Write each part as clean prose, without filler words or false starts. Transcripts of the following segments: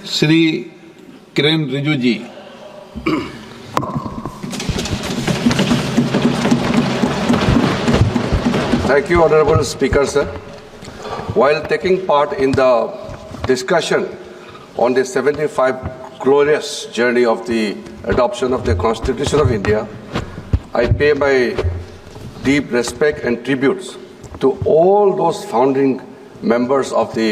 Shri Kiren Rijiju ji. Thank you, Honorable Speaker, sir. While taking part in the discussion on the 75 glorious journey of the adoption of the Constitution of India, I pay my deep respect and tributes to all those founding members of the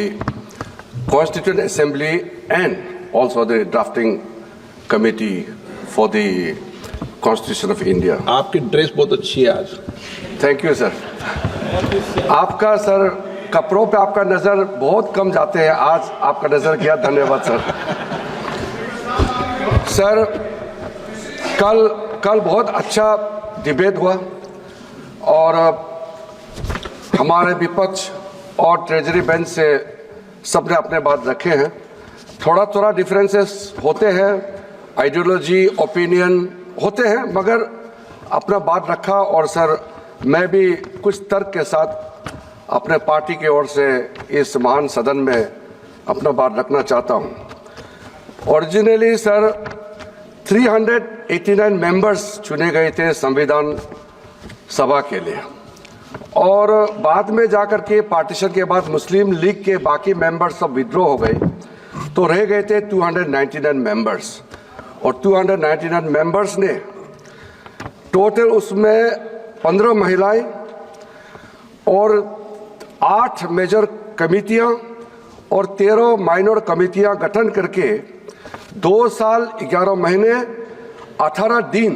Constituent Assembly and also the drafting committee for the Constitution of India. आपकी dress बहुत अच्छी है आज। Thank you sir. आपका sir कपड़ों पे आपका नजर बहुत कम जाते हैं, आज आपका नजर गया, धन्यवाद सर। सर कल बहुत अच्छा डिबेट हुआ और हमारे विपक्ष और ट्रेजरी बेंच से सबने अपने बात रखे हैं। थोड़ा डिफरेंसेस होते हैं, आइडियोलॉजी ओपिनियन होते हैं, मगर अपना बात रखा। और सर मैं भी कुछ तर्क के साथ अपने पार्टी की ओर से इस महान सदन में अपना बात रखना चाहता हूं। ओरिजिनली सर 389 मेंबर्स चुने गए थे संविधान सभा के लिए, और बाद में जाकर के पार्टीशन के बाद मुस्लिम लीग के बाकी मेंबर्स सब विड्रॉ हो गए, तो रह गए थे 299 मेंबर्स। और 299 मेंबर्स ने टोटल उसमें 15 महिलाएं और 8 मेजर कमिटियां और 13 माइनर कमिटियां गठन करके 2 साल 11 महीने 18 दिन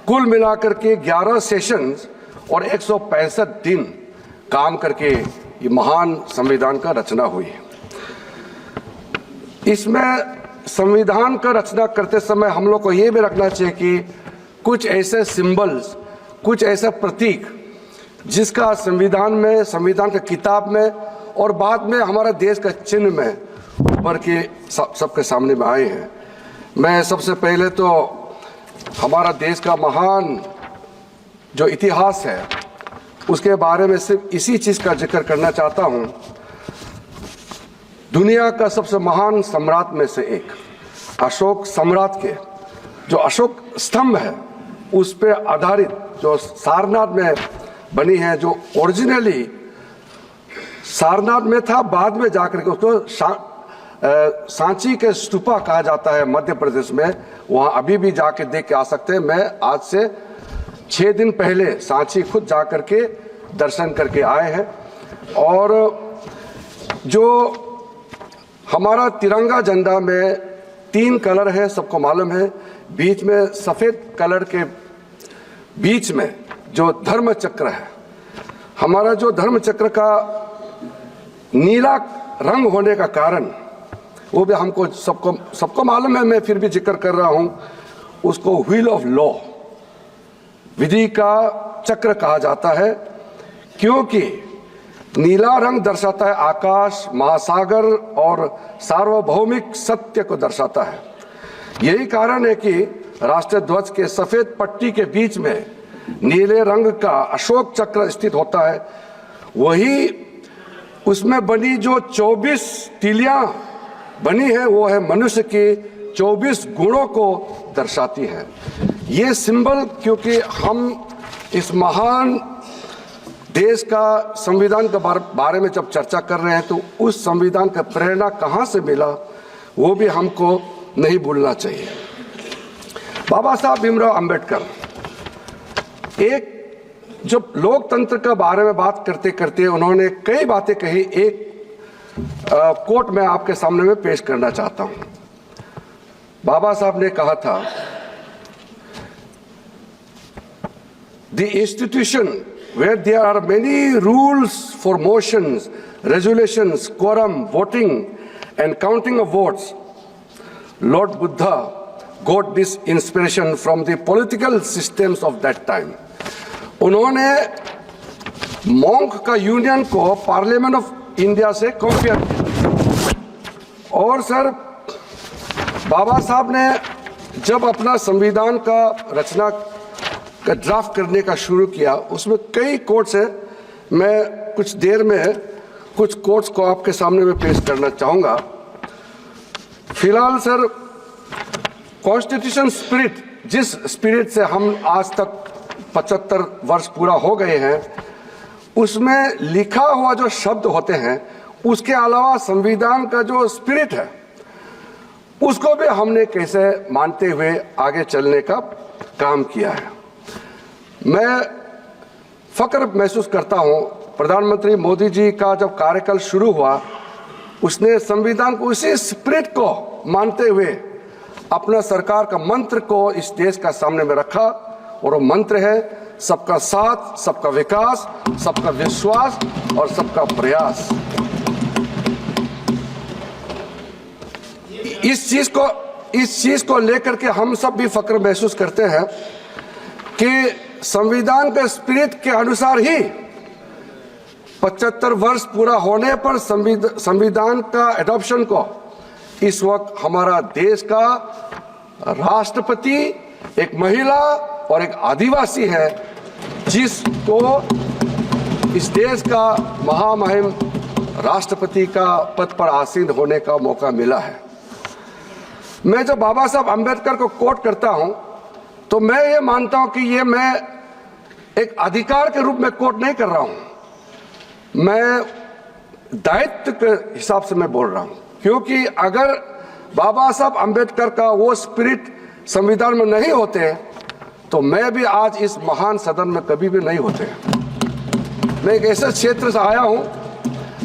कुल मिलाकर के 11 सेशंस और 165 दिन काम करके ये महान संविधान का रचना हुई। इसमें संविधान का रचना करते समय हम लोग को ये भी रखना चाहिए कि कुछ ऐसे सिंबल्स, कुछ ऐसा प्रतीक जिसका संविधान में, संविधान के किताब में और बाद में हमारा देश का चिन्ह में उभर के सबके सामने में आए हैं। मैं सबसे पहले तो हमारा देश का महान जो इतिहास है उसके बारे में सिर्फ इसी चीज का जिक्र करना चाहता हूं। दुनिया का सबसे महान सम्राट में से एक अशोक सम्राट के जो अशोक स्तंभ है उस पे आधारित जो सारनाथ में बनी है, जो ओरिजिनली सारनाथ में था, बाद में जाकर के उसको सांची के स्तूपा कहा जाता है मध्य प्रदेश में। वहां अभी भी जाके देख के आ सकते हैं। मैं आज से 6 दिन पहले सांची खुद जाकर के दर्शन करके आए हैं। और जो हमारा तिरंगा झंडा में 3 कलर है, सबको मालूम है। बीच में सफेद कलर के बीच में जो धर्म चक्र है, हमारा जो धर्म चक्र का नीला रंग होने का कारण वो भी हमको सबको मालूम है, मैं फिर भी जिक्र कर रहा हूं। उसको व्हील ऑफ लॉ, विधि का चक्र कहा जाता है, क्योंकि नीला रंग दर्शाता है आकाश, महासागर और सार्वभौमिक सत्य को दर्शाता है। यही कारण है कि राष्ट्रीय ध्वज के सफेद पट्टी के बीच में नीले रंग का अशोक चक्र स्थित होता है। वही उसमें बनी जो 24 तीलियां बनी है वो है मनुष्य के 24 गुणों को दर्शाती है। ये सिंबल, क्योंकि हम इस महान देश का संविधान के बारे में जब चर्चा कर रहे हैं तो उस संविधान का प्रेरणा कहां से मिला वो भी हमको नहीं भूलना चाहिए। बाबा साहब भीमराव अंबेडकर एक जब लोकतंत्र के बारे में बात करते करते उन्होंने कई बातें कही। एक कोट मैं आपके सामने में पेश करना चाहता हूं। बाबा साहब ने कहा था, the institution where there are many rules for motions, resolutions, quorum, voting and counting of votes. Lord Buddha got this inspiration from the political systems of that time. उन्होंने मॉन्क का यूनियन को पार्लियामेंट ऑफ इंडिया से compare किया। और sir बाबा साहब ने जब अपना संविधान का रचना का ड्राफ्ट करने का शुरू किया, उसमें कई कोट्स है। मैं कुछ देर में कुछ कोट्स को आपके सामने में पेश करना चाहूंगा। फिलहाल सर, कॉन्स्टिट्यूशन स्पिरिट, जिस स्पिरिट से हम आज तक 75 वर्ष पूरा हो गए हैं, उसमें लिखा हुआ जो शब्द होते हैं, उसके अलावा संविधान का जो स्पिरिट है उसको भी हमने कैसे मानते हुए आगे चलने का काम किया है। मैं फक्र महसूस करता हूं, प्रधानमंत्री मोदी जी का जब कार्यकाल शुरू हुआ, उसने संविधान को उसी स्पिरिट को मानते हुए अपना सरकार का मंत्र को इस देश का सामने में रखा, और वो मंत्र है सबका साथ, सबका विकास, सबका विश्वास और सबका प्रयास। इस चीज को लेकर के हम सब भी फक्र महसूस करते हैं कि संविधान के स्पिरिट के अनुसार ही 75 वर्ष पूरा होने पर संविधान का एडॉप्शन को इस वक्त हमारा देश का राष्ट्रपति एक महिला और एक आदिवासी है, जिसको इस देश का महामहिम राष्ट्रपति का पद पर आसीन होने का मौका मिला है। मैं जब बाबा साहब अंबेडकर को कोट करता हूं, तो मैं ये मानता हूं कि ये मैं एक अधिकार के रूप में कोट नहीं कर रहा हूं, मैं दायित्व के हिसाब से मैं बोल रहा हूं। क्योंकि अगर बाबा साहब अंबेडकर का वो स्पिरिट संविधान में नहीं होते तो मैं भी आज इस महान सदन में कभी भी नहीं होते। मैं एक ऐसे क्षेत्र से आया हूं,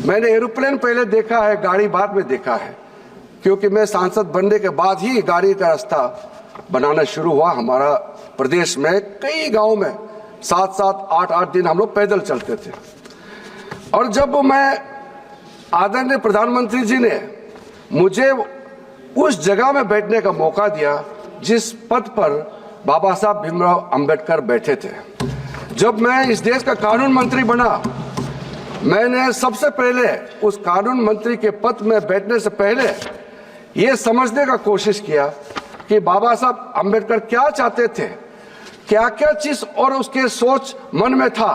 मैंने एरोप्लेन पहले देखा है, गाड़ी बाद में देखा है, क्योंकि मैं सांसद बनने के बाद ही गाड़ी का रास्ता बनाना शुरू हुआ। हमारा प्रदेश में कई गांव में 7-7, 8-8 दिन हम लोग पैदल चलते थे। और जब मैं आदरणीय प्रधानमंत्री जी ने मुझे उस जगह में बैठने का मौका दिया जिस पद पर बाबा साहब भीमराव अंबेडकर बैठे थे, जब मैं इस देश का कानून मंत्री बना, मैंने सबसे पहले उस कानून मंत्री के पद में बैठने से पहले ये समझने का कोशिश किया कि बाबा साहब अंबेडकर क्या चाहते थे, क्या क्या चीज और उसके सोच मन में था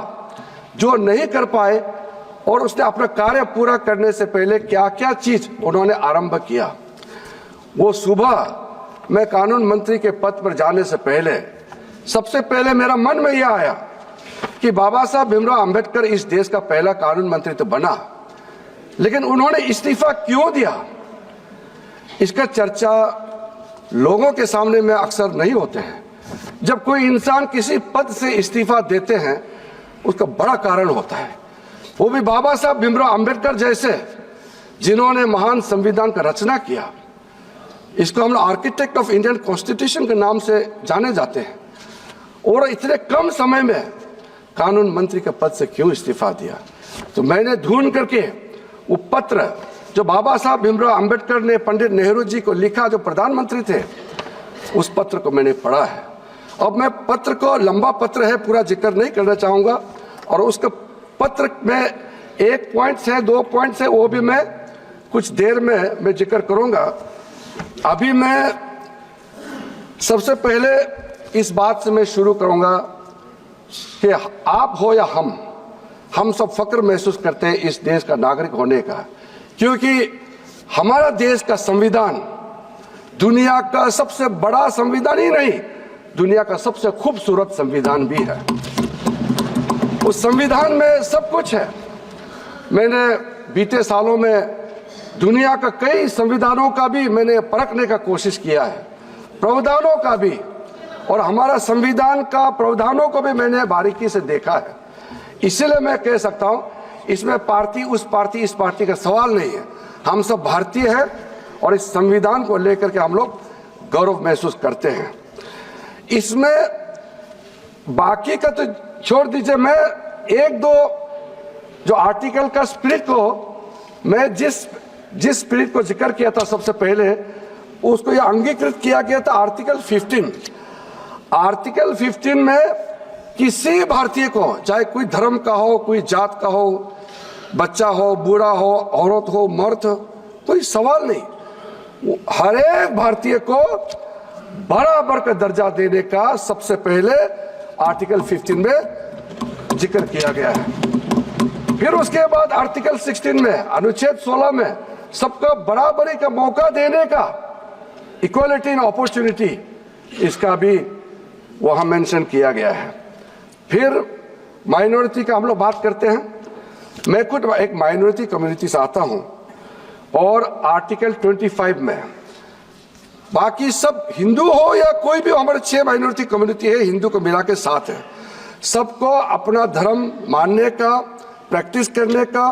जो नहीं कर पाए, और उसने अपना कार्य पूरा करने से पहले क्या क्या चीज उन्होंने आरंभ किया। वो सुबह मैं कानून मंत्री के पद पर जाने से पहले सबसे पहले मेरा मन में यह आया कि बाबा साहब भीमराव अंबेडकर इस देश का पहला कानून मंत्री तो बना, लेकिन उन्होंने इस्तीफा क्यों दिया, इसका चर्चा लोगों के सामने में अक्सर नहीं होते हैं। जब कोई इंसान किसी पद से इस्तीफा देते हैं उसका बड़ा कारण होता है, वो भी बाबा साहब भीमराव अंबेडकर जैसे जिन्होंने महान संविधान का रचना किया। इसको हम आर्किटेक्ट ऑफ इंडियन कॉन्स्टिट्यूशन के नाम से जाने जाते हैं, और इतने कम समय में कानून मंत्री के पद से क्यों इस्तीफा दिया। तो मैंने ढूंढ करके वो पत्र जो बाबा साहब भीमराव अंबेडकर ने पंडित नेहरू जी को लिखा, जो प्रधानमंत्री थे, उस पत्र को मैंने पढ़ा है। अब मैं पत्र को, लंबा पत्र है, पूरा जिक्र नहीं करना चाहूंगा, और उसके पत्र में 1 पॉइंट से 2 पॉइंट से वो भी मैं कुछ देर में मैं जिक्र करूंगा। अभी मैं सबसे पहले इस बात से मैं शुरू करूंगा कि आप हो या हम सब फक्र महसूस करते हैं इस देश का नागरिक होने का, क्योंकि हमारा देश का संविधान दुनिया का सबसे बड़ा संविधान ही नहीं, दुनिया का सबसे खूबसूरत संविधान भी है। उस संविधान में सब कुछ है। मैंने बीते सालों में दुनिया का कई संविधानों का भी मैंने परखने का कोशिश किया है, प्रावधानों का भी, और हमारा संविधान का प्रावधानों को भी मैंने बारीकी से देखा है। इसलिए मैं कह सकता हूं इसमें पार्टी, उस पार्टी, इस पार्टी का सवाल नहीं है। हम सब भारतीय हैं और इस संविधान को लेकर के हम लोग गौरव महसूस करते हैं। इसमें बाकी का तो छोड़ दीजिए, मैं 1-2 जो आर्टिकल का स्पिरिट को, मैं जिस स्पिरिट को जिक्र किया था सबसे पहले, उसको यह अंगीकृत किया गया था आर्टिकल 15। आर्टिकल 15 में किसी भारतीय को, चाहे कोई धर्म का हो, कोई जात का हो, बच्चा हो, बूढ़ा हो, औरत हो, मर्द हो, कोई सवाल नहीं, हर एक भारतीय को बराबर का दर्जा देने का सबसे पहले आर्टिकल 15 में जिक्र किया गया है। फिर उसके बाद आर्टिकल 16 में, अनुच्छेद 16 में सबको बराबरी का मौका देने का इक्वालिटी इन अपॉर्चुनिटी, इसका भी वहाँ मेंशन किया गया है। फिर माइनॉरिटी का हम लोग बात करते हैं। मैं खुद एक माइनॉरिटी कम्युनिटी से आता हूँ और आर्टिकल 25 में बाकी सब हिंदू हो या कोई भी, हमारे 6 माइनॉरिटी कम्युनिटी है, हिंदू को मिला के 7 है, सबको अपना धर्म मानने का, प्रैक्टिस करने का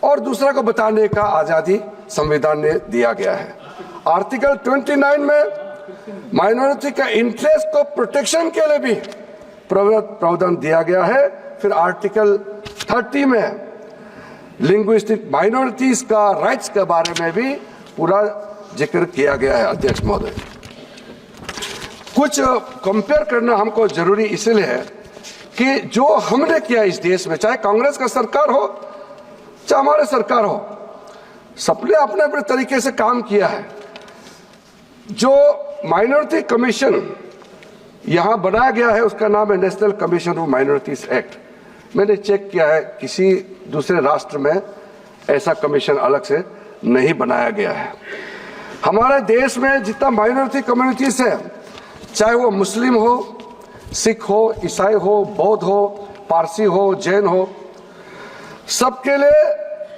और दूसरा को बताने का आज़ादी संविधान ने दिया गया है। आर्टिकल 29 में माइनॉरिटी का इंटरेस्ट को प्रोटेक्शन के लिए भी प्रावधान दिया गया है। फिर आर्टिकल 30 में लिंग्विस्टिक माइनॉरिटीज का राइट्स के बारे में भी पूरा जिक्र किया गया है। अध्यक्ष महोदय, कुछ कंपेयर करना हमको जरूरी इसलिए है कि जो हमने किया इस देश में, चाहे कांग्रेस का सरकार हो चाहे हमारे सरकार हो, सबने अपने अपने तरीके से काम किया है। जो माइनॉरिटी कमीशन यहां बनाया गया है उसका नाम है national commission of minorities act. मैंने चेक किया है, किसी दूसरे राष्ट्र में ऐसा कमीशन अलग से नहीं बनाया गया है। हमारे देश में जितना माइनॉरिटी कम्युनिटीज है, चाहे वो मुस्लिम हो, सिख हो, ईसाई हो, बौद्ध हो, पारसी हो, जैन हो, सबके लिए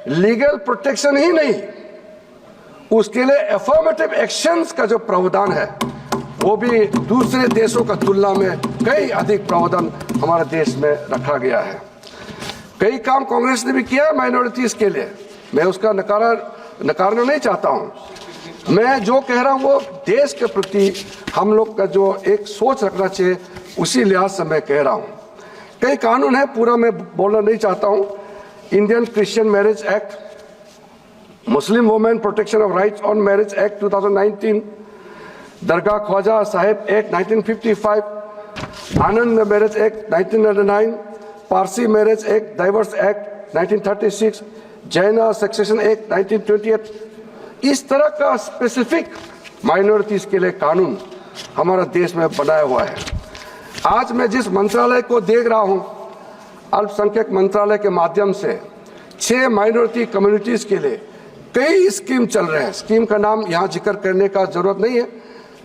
लीगल प्रोटेक्शन ही नहीं, उसके लिए एफर्मेटिव एक्शंस का जो प्रावधान है वो भी दूसरे देशों का तुलना में कई अधिक प्रावधान हमारे देश में रखा गया है। कई काम कांग्रेस ने भी किया है माइनॉरिटीज के लिए, मैं उसका नकारना नहीं चाहता हूं। मैं जो कह रहा हूं वो देश के प्रति हम लोग का जो एक सोच रखना चाहिए, उसी लिहाज से मैं कह रहा हूं। कई कानून है, पूरा मैं बोलना नहीं चाहता हूं। Indian Christian marriage act, Muslim women protection of rights on marriage act 2019, Dargah Khwaja Sahib act 1955, Anand marriage act 1999, Parsi marriage act, divorce act 1936, Jain succession act 1928। इस तरह का स्पेसिफिक माइनॉरिटीज के लिए कानून हमारा देश में बनाया हुआ है। आज मैं जिस मंत्रालय को देख रहा हूं, अल्पसंख्यक मंत्रालय के माध्यम से 6 माइनॉरिटी कम्युनिटीज के लिए कई स्कीम चल रहे हैं। स्कीम का नाम यहाँ जिक्र करने का जरूरत नहीं है,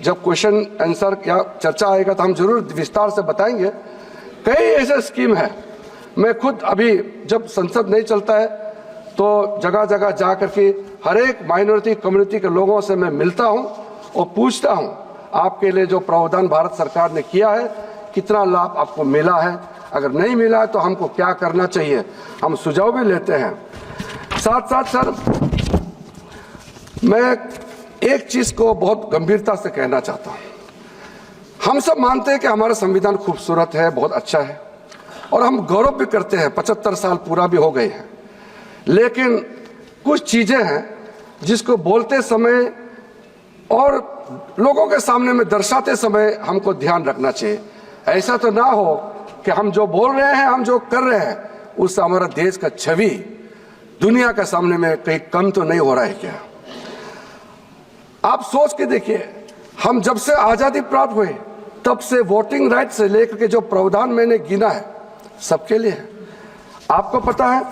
जब क्वेश्चन आंसर या चर्चा आएगा तो हम जरूर विस्तार से बताएंगे। कई ऐसे स्कीम है। मैं खुद अभी जब संसद नहीं चलता है तो जगह जगह जा करके हर एक माइनॉरिटी कम्युनिटी के लोगों से मैं मिलता हूं और पूछता हूं, आपके लिए जो प्रावधान भारत सरकार ने किया है कितना लाभ आपको मिला है, अगर नहीं मिला है तो हमको क्या करना चाहिए, हम सुझाव भी लेते हैं। साथ साथ सर, मैं एक चीज को बहुत गंभीरता से कहना चाहता हूं। हम सब मानते हैं कि हमारा संविधान खूबसूरत है, बहुत अच्छा है और हम गौरव भी करते हैं, 75 साल पूरा भी हो गए हैं। लेकिन कुछ चीजें हैं जिसको बोलते समय और लोगों के सामने में दर्शाते समय हमको ध्यान रखना चाहिए। ऐसा तो ना हो कि हम जो बोल रहे हैं, हम जो कर रहे हैं, उससे हमारा देश का छवि दुनिया के सामने में कहीं कम तो नहीं हो रहा है क्या? आप सोच के देखिए, हम जब से आजादी प्राप्त हुए तब से वोटिंग राइट से लेकर के जो प्रावधान मैंने गिना है सबके लिए है। आपको पता है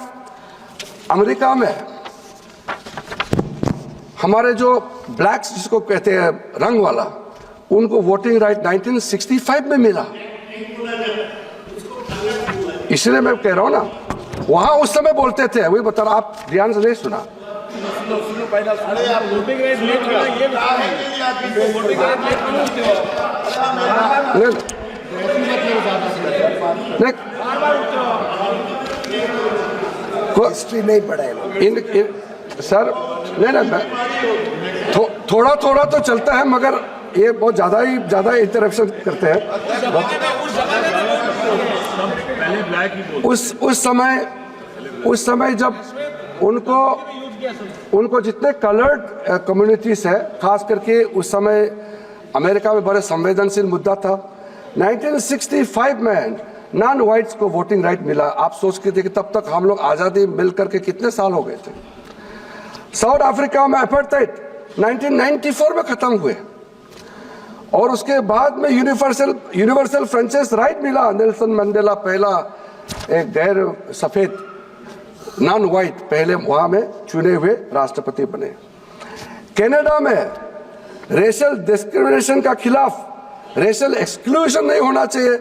अमेरिका में हमारे जो ब्लैक्स जिसको कहते हैं रंग वाला, उनको वोटिंग राइट 1965 में मिला। इसलिए मैं कह रहा हूं ना, वहां उस समय बोलते थे, वही बता रहा, आप ध्यान से नहीं सुना। हिस्ट्री नहीं पढ़ाए सर, नहीं थोड़ा थोड़ा तो चलता है, मगर ये बहुत ज्यादा इंटरप्शन करते हैं। उस समय जब उनको जितने कलर्ड कम्युनिटीज है, खास करके उस समय अमेरिका में बड़े संवेदनशील मुद्दा था। 1965 में नॉन व्हाइट्स को वोटिंग राइट मिला। आप सोच के देखिए, तब तक हम लोग आजादी मिल करके कितने साल हो गए थे। साउथ अफ्रीका में अपार्थाइड 1994 में खत्म हुए और उसके बाद में यूनिवर्सल फ्रेंचाइज राइट मिला। नेल्सन मंडेला पहला एक गैर सफेद नॉन व्हाइट पहले वहां में चुने हुए राष्ट्रपति बने। कनाडा में रेशल डिस्क्रिमिनेशन का खिलाफ, रेशल एक्सक्लूजन नहीं होना चाहिए,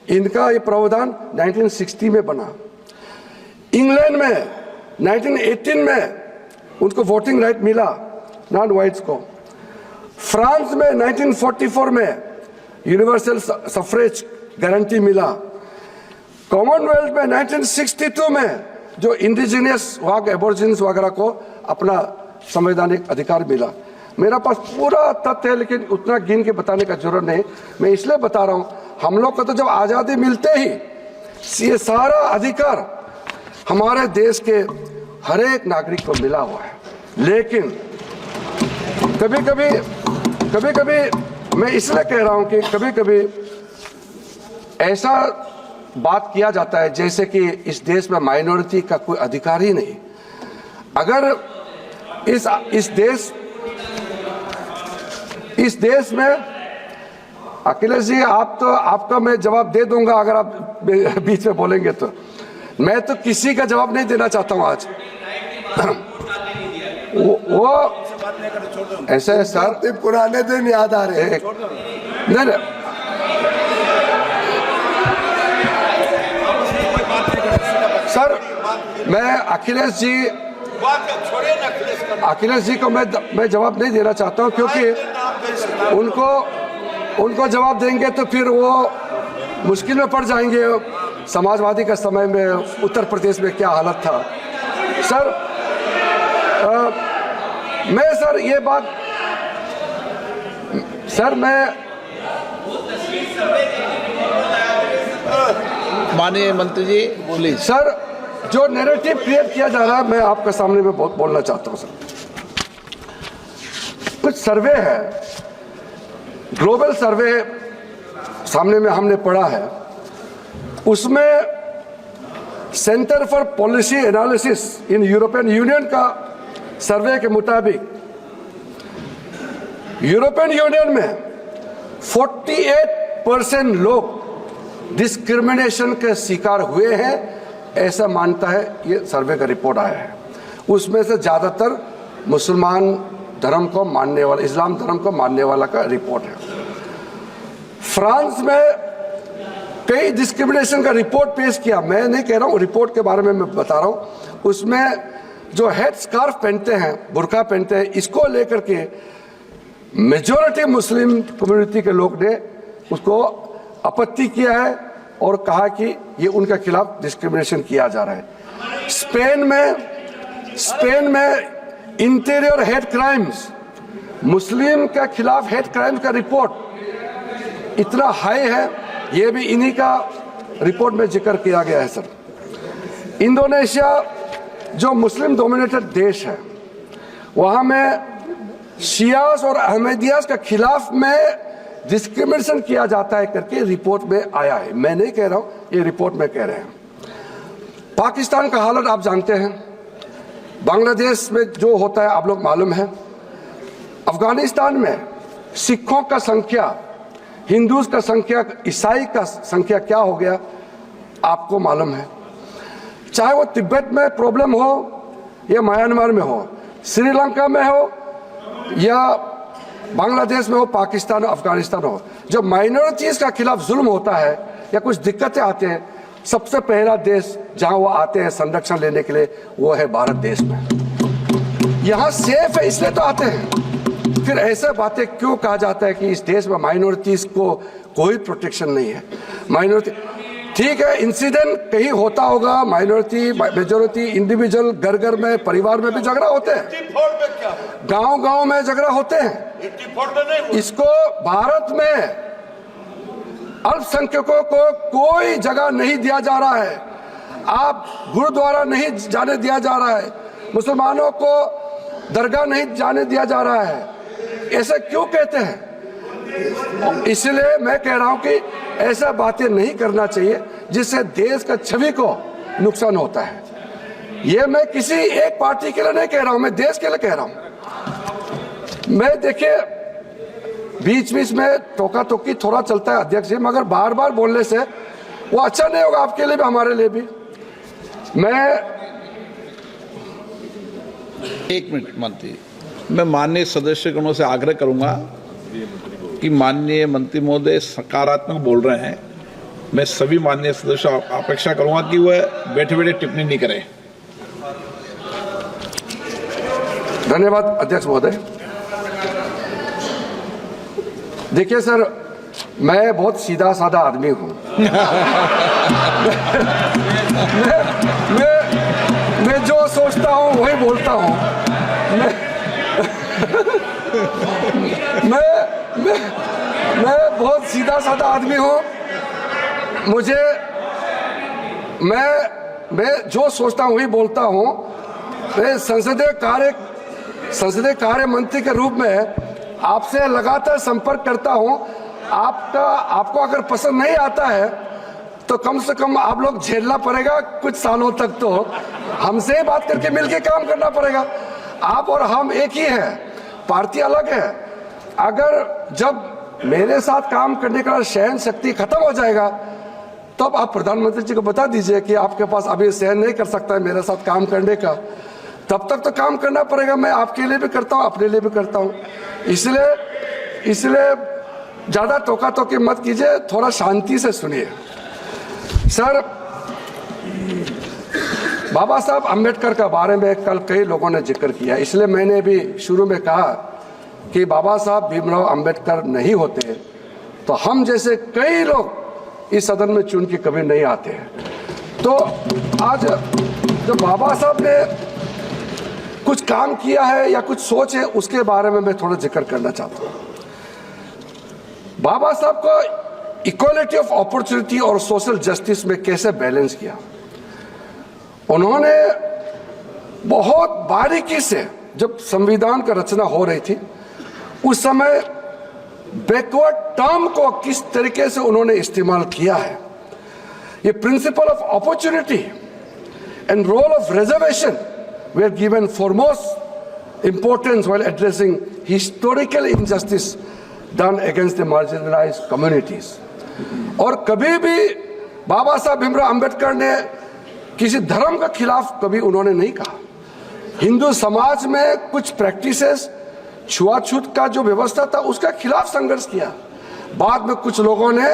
इनका ये प्रावधान 1960 में बना। इंग्लैंड में 1918 में उनको वोटिंग राइट मिला नॉन वाइट्स को। फ्रांस में 1944 में यूनिवर्सल सफरेज गारंटी मिला। कॉमनवेल्थ में 1962 में जो इंडिजिनियस वाग एबोर्जिन्स वगैरह को अपना संवैधानिक अधिकार मिला। मेरा पास पूरा तथ्य है, लेकिन उतना गिन के बताने का जरूरत नहीं। मैं इसलिए बता रहा हूं, हम लोग को तो जब आज़ादी मिलते ही ये सारा अधिकार हमारे देश के हर एक नागरिक को मिला हुआ है। लेकिन कभी कभी मैं इसलिए कह रहा हूं कि कभी कभी ऐसा बात किया जाता है जैसे कि इस देश में माइनॉरिटी का कोई अधिकार ही नहीं। अगर इस देश में अखिलेश जी, आपका मैं जवाब दे दूंगा अगर आप बीच में बोलेंगे तो। मैं तो किसी का जवाब नहीं देना चाहता हूं आज। वो ऐसे है सर, पुराने दिन याद आ रहे हैं। नहीं, सर मैं अखिलेश जी को मैं जवाब नहीं देना चाहता हूं, क्योंकि उनको जवाब देंगे तो फिर वो मुश्किल में पड़ जाएंगे। समाजवादी का समय में उत्तर प्रदेश में क्या हालत था सर। मैं सर ये बात सर मैं माननीय मंत्री जी प्लीज। सर जो नैरेटिव क्रिएट किया जा रहा है, मैं आपके सामने में बोलना चाहता हूं सर। कुछ सर्वे है, ग्लोबल सर्वे सामने में हमने पढ़ा है, उसमें centre for policy analysis in European union का सर्वे के मुताबिक यूरोपियन यूनियन में 48% लोग डिस्क्रिमिनेशन के शिकार हुए हैं, ऐसा मानता है ये सर्वे का रिपोर्ट आया है। उसमें से ज़्यादातर मुसलमान धर्म को मानने वाला, इस्लाम धर्म को मानने वाला का रिपोर्ट है। फ्रांस में कई डिस्क्रिमिनेशन का रिपोर्ट पेश किया। मैं नहीं कह रहा हूँ, रिपोर्ट के बारे में मैं बता रहा हूँ। उसमें जो हेड स्कार्फ पहनते हैं, बुर्का पहनते हैं, इसको लेकर के मेजॉरिटी मुस्लिम कम्युनिटी के लोग ने उसको आपत्ति किया है और कहा कि ये उनके खिलाफ डिस्क्रिमिनेशन किया जा रहा है। स्पेन में इंटीरियर हेड क्राइम्स, मुस्लिम के खिलाफ हेड क्राइम्स का रिपोर्ट इतना हाई है, ये भी इन्हीं का रिपोर्ट में जिक्र किया गया है सर। इंडोनेशिया जो मुस्लिम डोमिनेटेड देश है, वहाँ में शियास और अहमदियास के खिलाफ में डिस्क्रिमिनेशन किया जाता है करके रिपोर्ट में आया है। मैं नहीं कह रहा हूँ, ये रिपोर्ट में कह रहे हैं। पाकिस्तान का हालत आप जानते हैं, बांग्लादेश में जो होता है आप लोग मालूम है, अफगानिस्तान में सिखों का संख्या, हिंदूज का संख्या, ईसाई का संख्या क्या हो गया आपको मालूम है। चाहे वो तिब्बत में प्रॉब्लम हो या म्यांमार में हो, श्रीलंका में हो या बांग्लादेश में हो, पाकिस्तान, अफगानिस्तान हो, जब माइनॉरिटीज का खिलाफ जुल्म होता है या कुछ दिक्कतें आते हैं, सबसे पहला देश जहां वो आते हैं संरक्षण लेने के लिए वो है भारत देश में। यहाँ सेफ है इसलिए तो आते हैं। फिर ऐसे बातें क्यों कहा जाता है कि इस देश में माइनॉरिटीज को कोई प्रोटेक्शन नहीं है। माइनॉरिटी ठीक है, इंसिडेंट कहीं होता होगा, माइनॉरिटी मेजॉरिटी इंडिविजुअल घर घर में परिवार में भी झगड़ा होते हैं, गांव में झगड़ा होते हैं। इसको भारत में अल्पसंख्यकों को कोई जगह नहीं दिया जा रहा है। आप गुरुद्वारा नहीं जाने दिया जा रहा है, मुसलमानों को दरगाह नहीं जाने दिया जा रहा है। ऐसा क्यों कहते हैं? इसलिए मैं कह रहा हूं कि ऐसा बातें नहीं करना चाहिए जिससे देश का छवि को नुकसान होता है। ये मैं किसी एक पार्टी के लिए नहीं कह रहा हूं, मैं देश के लिए कह रहा हूं। मैं देखिए बीच बीच में टोका टोकी थोड़ा चलता है अध्यक्ष जी, मगर बार बार बोलने से वो अच्छा नहीं होगा आपके लिए भी हमारे लिए भी। मैं 1 मिनट मंत्री, मैं माननीय सदस्यगणों से आग्रह करूंगा कि माननीय मंत्री महोदय सकारात्मक बोल रहे हैं। मैं सभी माननीय सदस्यों अपेक्षा करूंगा कि वह बैठे बैठे टिप्पणी नहीं करें। धन्यवाद अध्यक्ष महोदय। देखिए सर, मैं बहुत सीधा साधा आदमी हूं। मैं जो सोचता हूं वही बोलता हूं। मैं बहुत सीधा साधा आदमी हूं। मैं जो सोचता हूं वही बोलता हूं। मैं संसदीय कार्य मंत्री के रूप में आपसे लगातार संपर्क करता हूं। आपको अगर पसंद नहीं आता है तो कम से कम आप लोग झेलना पड़ेगा कुछ सालों तक। तो हमसे ही बात करके मिलके काम करना पड़ेगा। आप और हम एक ही हैं, पार्टी अलग है। अगर जब मेरे साथ काम करने का सहन शक्ति खत्म हो जाएगा तब तो आप प्रधानमंत्री जी को बता दीजिए कि आपके पास अभी सहन नहीं कर सकता है मेरे साथ काम करने का। तब तक तो काम करना पड़ेगा। मैं आपके लिए भी करता हूं, अपने लिए भी करता हूं। इसलिए ज्यादा टोका टोकी मत कीजिए, थोड़ा शांति से सुनिए। सर, बाबा साहब अम्बेडकर के बारे में कल कई लोगों ने जिक्र किया, इसलिए मैंने भी शुरू में कहा कि बाबा साहब भीमराव अम्बेडकर नहीं होते तो हम जैसे कई लोग इस सदन में चुन के कभी नहीं आते हैं। तो आज जब बाबा साहब ने कुछ काम किया है या कुछ सोच है, उसके बारे में मैं थोड़ा जिक्र करना चाहता हूं। बाबा साहब को इक्वालिटी ऑफ अपॉर्चुनिटी और सोशल जस्टिस में कैसे बैलेंस किया, उन्होंने बहुत बारीकी से, जब संविधान का रचना हो रही थी उस समय बैकवर्ड टर्म को किस तरीके से उन्होंने इस्तेमाल किया है। ये principle of opportunity and role of reservation were given foremost importance while addressing historical injustice done against the marginalized communities. और कभी भी बाबा साहब भीमराव अंबेडकर ने किसी धर्म के खिलाफ कभी उन्होंने नहीं कहा। हिंदू समाज में कुछ प्रैक्टिसेस, छुआछूत का जो व्यवस्था था उसका खिलाफ संघर्ष किया। बाद में कुछ लोगों ने,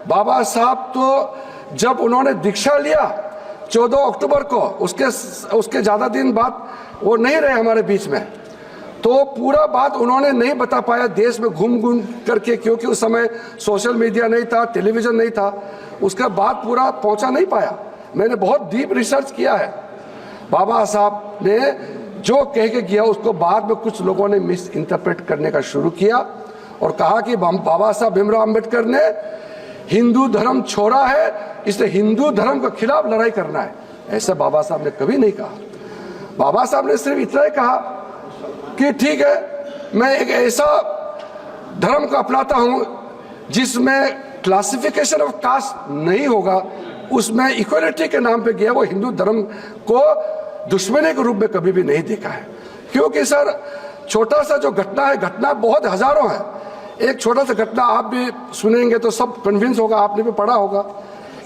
बाबा साहब तो जब उन्होंने दीक्षा लिया 14 अक्टूबर को, उसके ज़्यादा दिन बाद वो नहीं रहे हमारे बीच में, तो पूरा बात उन्होंने नहीं बता पाया देश में घूम करके, क्योंकि उस समय सोशल मीडिया नहीं था, टेलीविज़न नहीं था। उसका बात पूरा पहुंचा नहीं पाया। मैंने बहुत डीप रिसर्च किया है। बाबा साहब ने जो कह के किया उसको बाद में कुछ लोगों ने मिस इंटरप्रेट करने का शुरू किया और कहा कि बाबा साहब भीमराव अम्बेडकर ने हिंदू धर्म छोड़ा है, इसलिए हिंदू धर्म के खिलाफ लड़ाई करना है। ऐसा बाबा साहब ने कभी नहीं कहा। बाबा साहब ने सिर्फ इतना ही कहा कि ठीक है, मैं एक ऐसा धर्म को अपनाता हूं जिसमें क्लासिफिकेशन ऑफ कास्ट नहीं होगा, उसमें इक्वलिटी के नाम पे गया। वो हिंदू धर्म को दुश्मनी के रूप में कभी भी नहीं देखा है। क्योंकि सर, छोटा सा जो घटना है, घटना बहुत हजारों है। एक छोटा सा घटना आप भी सुनेंगे तो सब कन्विंस होगा, आपने भी पढ़ा होगा।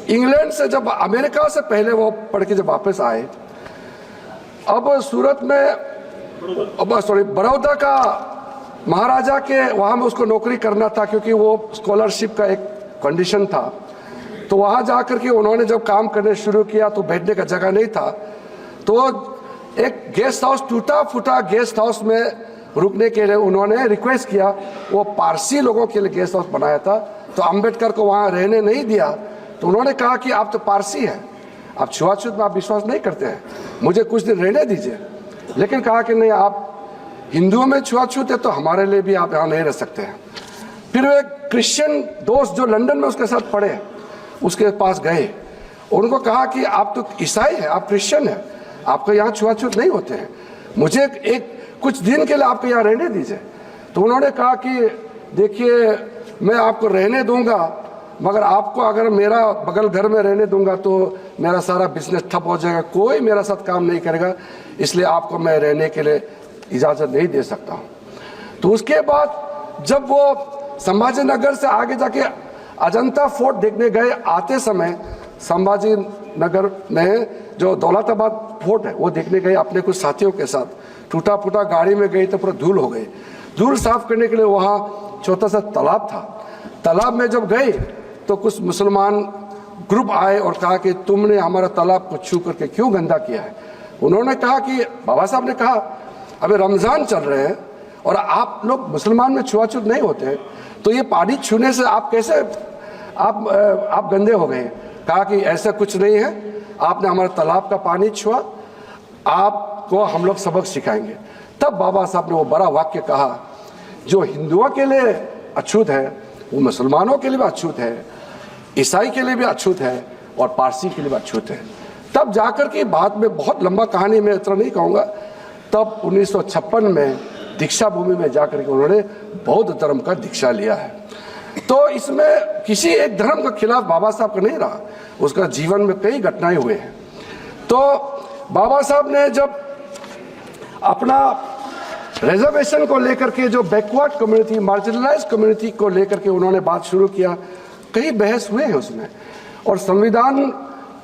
इंग्लैंड से जब, अमेरिका से पहले वो पढ़ के जब वापस आए, अब सूरत में, बड़ौदा का महाराजा के वहाँ में उसको नौकरी करना था, क्योंकि वो स्कॉलरशिप का एक कंडीशन था। तो वहाँ जाकर के उन्होंने जब काम करने शुरू किया तो बैठने का जगह नहीं था, तो एक गेस्ट हाउस, टूटा फूटा गेस्ट हाउस में रुकने के लिए उन्होंने रिक्वेस्ट किया। वो पारसी लोगों के लिए गेस्ट हाउस बनाया था, तो अंबेडकर को वहाँ रहने नहीं दिया। तो उन्होंने कहा कि आप तो पारसी हैं, आप छुआछूत में आप विश्वास नहीं करते हैं, मुझे कुछ दिन रहने दीजिए। लेकिन कहा कि नहीं, आप हिंदुओं में छुआछूत है तो हमारे लिए भी आप यहाँ नहीं रह सकते हैं। फिर वो एक क्रिश्चियन दोस्त जो लंदन में उसके साथ पढ़े, उसके पास गए, उनको कहा कि आप तो ईसाई हैं, आप क्रिश्चियन हैं, आपको यहाँ छुआछूत नहीं होते हैं, मुझे एक कुछ दिन के लिए आपको यहाँ रहने दीजिए। तो उन्होंने कहा कि देखिए, मैं आपको रहने दूंगा, मगर आपको अगर मेरा बगल घर में रहने दूंगा तो मेरा सारा बिजनेस ठप हो जाएगा, कोई मेरा साथ काम नहीं करेगा, इसलिए आपको मैं रहने के लिए इजाज़त नहीं दे सकता हूँ। तो उसके बाद जब वो संभाजी नगर से आगे जाके अजंता फोर्ट देखने गए, आते समय संभाजी नगर में जो दौलताबाद फोर्ट है वो देखने गए अपने कुछ साथियों के साथ। टूटा फूटा गाड़ी में गई तो पूरा धूल हो गई। धूल साफ करने के लिए वहाँ छोटा सा तालाब था। तालाब में जब गए तो कुछ मुसलमान ग्रुप आए और कहा कि तुमने हमारा तालाब को छू करके क्यों गंदा किया है। उन्होंने कहा कि बाबा साहब ने कहा अभी रमज़ान चल रहे हैं और आप लोग मुसलमान में छुआछूत नहीं होते, तो ये पानी छूने से आप कैसे आप गंदे हो गए। कहा कि ऐसा कुछ नहीं है, आपने हमारे तालाब का पानी छुआ, आपको हम लोग सबक सिखाएंगे। तब बाबा साहब ने वो बड़ा वाक्य कहा, जो हिंदुओं के लिए अछूत है वो मुसलमानों के लिए भी अछूत है, ईसाई के लिए भी अछूत है और पारसी के लिए भी अछूत है। तब जाकर के बाद में बहुत लंबा कहानी मैं इतना नहीं कहूँगा, तब 1956 में दीक्षा भूमि में जाकर के उन्होंने बौद्ध धर्म का दीक्षा लिया है। तो इसमें किसी एक धर्म के खिलाफ बाबा साहब का नहीं रहा, उसका जीवन में कई घटनाएं हुए हैं। तो बाबा साहब ने जब अपना रिजर्वेशन को लेकर के, जो बैकवर्ड कम्युनिटी, मार्जिनलाइज्ड कम्युनिटी को लेकर के उन्होंने बात शुरू किया, कई बहस हुए हैं उसमें, और संविधान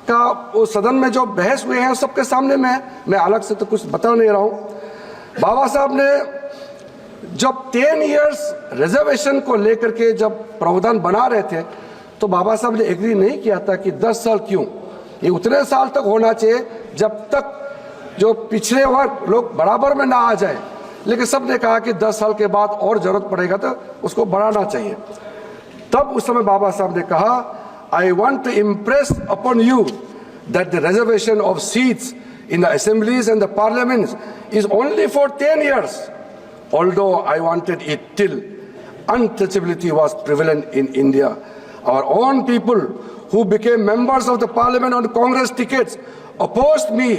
का वो सदन में जो बहस हुए हैं सबके सामने मैं अलग से तो कुछ बता नहीं रहा हूँ। बाबा साहब ने जब 10 इयर्स रिजर्वेशन को लेकर के जब प्रावधान बना रहे थे तो बाबा साहब ने एग्री नहीं किया था कि 10 साल क्यों, ये उतने साल तक होना चाहिए जब तक जो पिछड़े वर्ग लोग बराबर में ना आ जाए। लेकिन सब ने कहा कि 10 साल के बाद और जरूरत पड़ेगा तो उसको बढ़ाना चाहिए। तब उस समय बाबा साहब ने कहा, I want to impress upon you that the reservation of seats in the assemblies and the parliaments is only for 10 years, although I wanted it till untouchability was prevalent in India. Our own people who became members of the parliament on Congress tickets opposed me,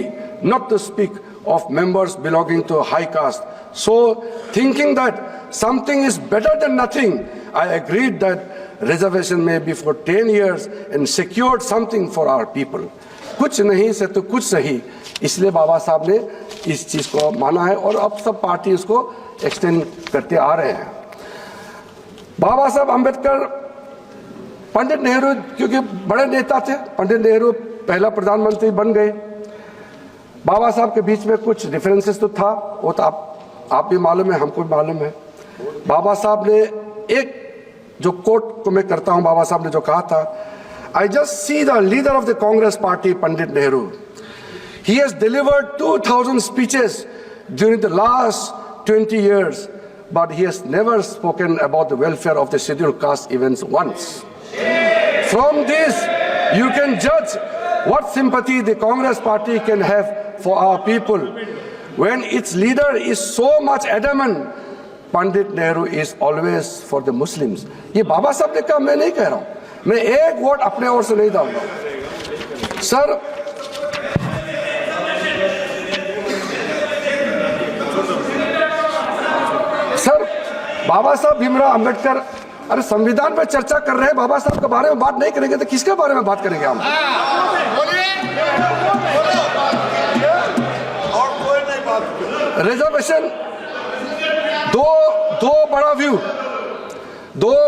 not to speak of members belonging to a high caste. So, thinking that something is better than nothing, I agreed that reservation may be for 10 years and secured something for our people. कुछ नहीं से तो कुछ सही, इसलिए बाबा साहब ने इस चीज को माना है और अब सब पार्टी उसको एक्सटेंड करते आ रहे हैं। बाबा साहब अम्बेडकर, पंडित नेहरू क्योंकि बड़े नेता थे, पंडित नेहरू पहला प्रधानमंत्री बन गए। बाबा साहब के बीच में कुछ डिफरेंसेस तो था, वो तो आप भी मालूम है, हमको भी मालूम है। बाबा साहब ने एक जो कोट को मैं करता हूं, बाबा साहब ने जो कहा था, I just see the leader of the Congress party, Pandit Nehru. He has delivered 2,000 speeches during the last 20 years, but he has never spoken about the welfare of the scheduled caste events once. From this, you can judge what sympathy the Congress party can have for our people. When its leader is so much adamant, Pandit Nehru is always for the Muslims. ये बाबा साहब ने कहा, मैं नहीं कह रहा हूँ, मैं एक वोट अपने ओर से नहीं डाल रहा हूं। सर बाबा साहब भीमराव अंबेडकर, अरे संविधान पर चर्चा कर रहे हैं, बाबा साहब के बारे में बात नहीं करेंगे तो किसके बारे में बात करेंगे हम? रिजर्वेशन, दो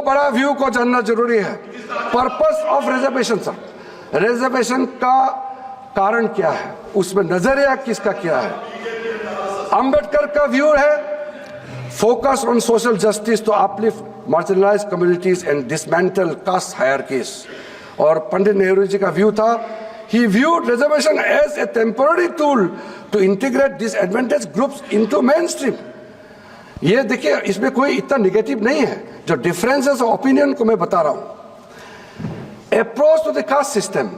बड़ा व्यू को जानना जरूरी है। Purpose of reservation, sir reservation का कारण क्या है, उसमें नजरिया किसका क्या है? अंबेडकर का व्यू है focus on social justice to uplift marginalized communities and dismantle caste hierarchies, और पंडित नेहरू जी का व्यू था, ही viewed reservation as a temporary tool to integrate disadvantaged groups into mainstream. ये देखिए, इसमें कोई इतना निगेटिव नहीं है, जो डिफरेंसेस ऑफ ओपिनियन को मैं बता रहा हूं। Approach to the caste system,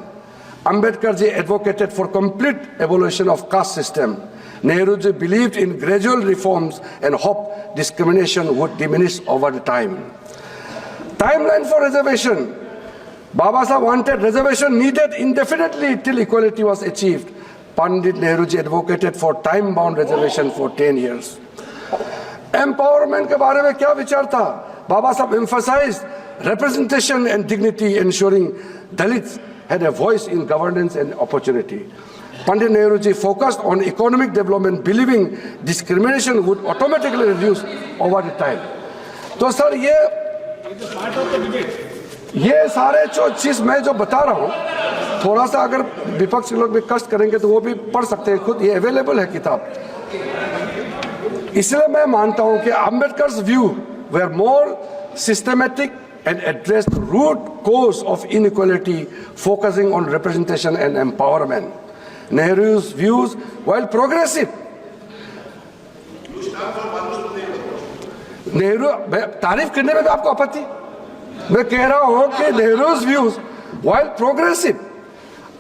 Ambedkar ji advocated for complete abolition of caste system. Nehru ji believed in gradual reforms and hoped discrimination would diminish over the time. Timeline for reservation, Baba Sahib wanted reservation needed indefinitely till equality was achieved. Pandit Nehru ji advocated for time-bound reservation for 10 years. Empowerment के बारे में क्या विचार था? Baba Sahib emphasized representation and dignity, ensuring Dalits had a voice in governance and opportunity. Pandit Nehru ji focused on economic development, believing discrimination would automatically reduce over the time. तो sir ये सारे जो चीज मैं जो बता रहा हूँ, थोड़ा सा अगर विपक्ष के लोग भी कष्ट करेंगे तो वो भी पढ़ सकते हैं खुद, ये अवेलेबल है किताब। इसलिए मैं मानता हूं कि Ambedkar's view were more systematic and address the root cause of inequality, focusing on representation and empowerment. Nehru's views, while progressive, Nehru तारीफ करने में भी आपको आपत्ति? मैं कह रहा हूं कि नेहरू's views, while progressive,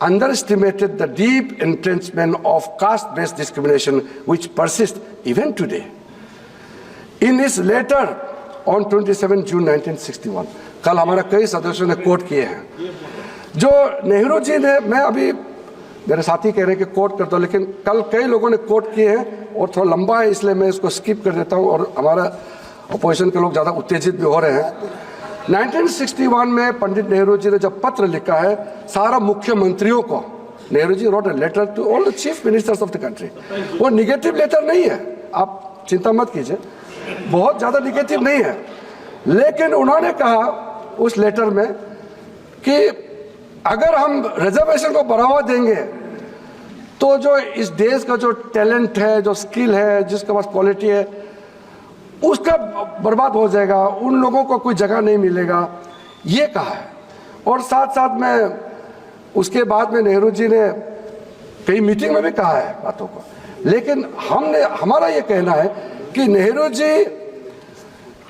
underestimated the deep entrenchment of caste-based discrimination which persists even today. In his letter on 27 June 1961, कल हमारा कई सदस्यों ने कोट किए हैं जो नेहरू जी ने, मैं अभी मेरे साथी कह रहे हैं कि कोट कर दो, लेकिन कल कई लोगों ने कोट किए हैं और थोड़ा लंबा है इसलिए मैं इसको स्किप कर देता हूं और हमारा अपोजिशन के लोग ज़्यादा उत्तेजित भी हो रहे हैं। 1961 में पंडित नेहरू जी ने जब पत्र लिखा है सारा मुख्यमंत्रियों को, Nehru ji wrote a letter to all the chief ministers of the country. वो निगेटिव लेटर नहीं है, आप चिंता मत कीजिए, बहुत ज़्यादा निगेटिव नहीं है, लेकिन उन्होंने कहा उस लेटर में कि अगर हम रिजर्वेशन को बढ़ावा देंगे तो जो इस देश का जो टैलेंट है, जो स्किल है, जिसके पास क्वालिटी है, उसका बर्बाद हो जाएगा, उन लोगों को कोई जगह नहीं मिलेगा, ये कहा है। और साथ साथ में उसके बाद में नेहरू जी ने कई मीटिंग में भी कहा है बातों को, लेकिन हमारा ये कहना है कि नेहरू जी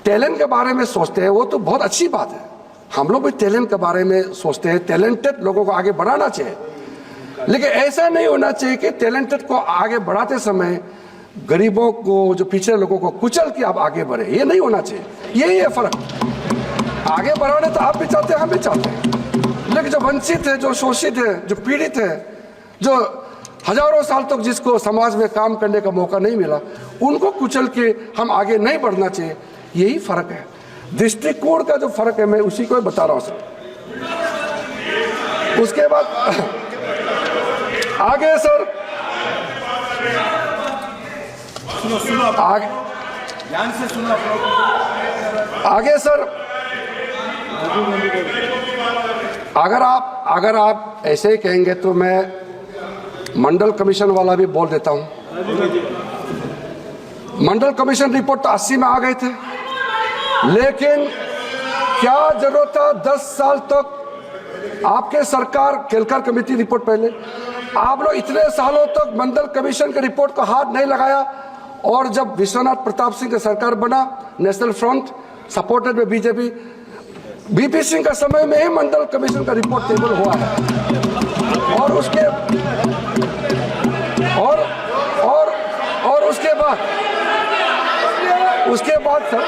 टैलेंट के बारे में सोचते हैं, वो तो बहुत अच्छी बात है, हम लोग भी टैलेंट के बारे में सोचते हैं, टैलेंटेड लोगों को आगे बढ़ाना चाहिए, लेकिन ऐसा नहीं होना चाहिए कि टैलेंटेड को आगे बढ़ाते समय गरीबों को, जो पिछड़े लोगों को कुचल के आप आगे बढ़े, ये नहीं होना चाहिए। यही है फर्क, आगे बढ़ाने तो आप भी चाहते हैं, हम भी चाहते हैं, लेकिन जो वंचित है, जो शोषित है, जो पीड़ित है, जो हजारों साल तक जिसको समाज में काम करने का मौका नहीं मिला, उनको कुचल के हम आगे नहीं बढ़ना चाहिए, यही फर्क है। दृष्टिकोण का जो फर्क है मैं उसी को बता रहा हूं सर। उसके बाद आगे सर, आगे ध्यान से सुनो, आगे सर, अगर आप ऐसे ही कहेंगे तो मैं मंडल कमीशन वाला भी बोल देता हूं। मंडल कमीशन रिपोर्ट तो 80 में आ गए थे, लेकिन क्या जरूरत था 10 साल तक आपके सरकार, केलकर कमेटी रिपोर्ट पहले, आप लोग इतने सालों तक मंडल कमीशन के रिपोर्ट को हाथ नहीं लगाया, और जब विश्वनाथ प्रताप सिंह का सरकार बना, national front supported by BJP, BP Singh का समय में ही मंडल कमीशन का रिपोर्ट टेबल हुआ है, और उसके बाद सर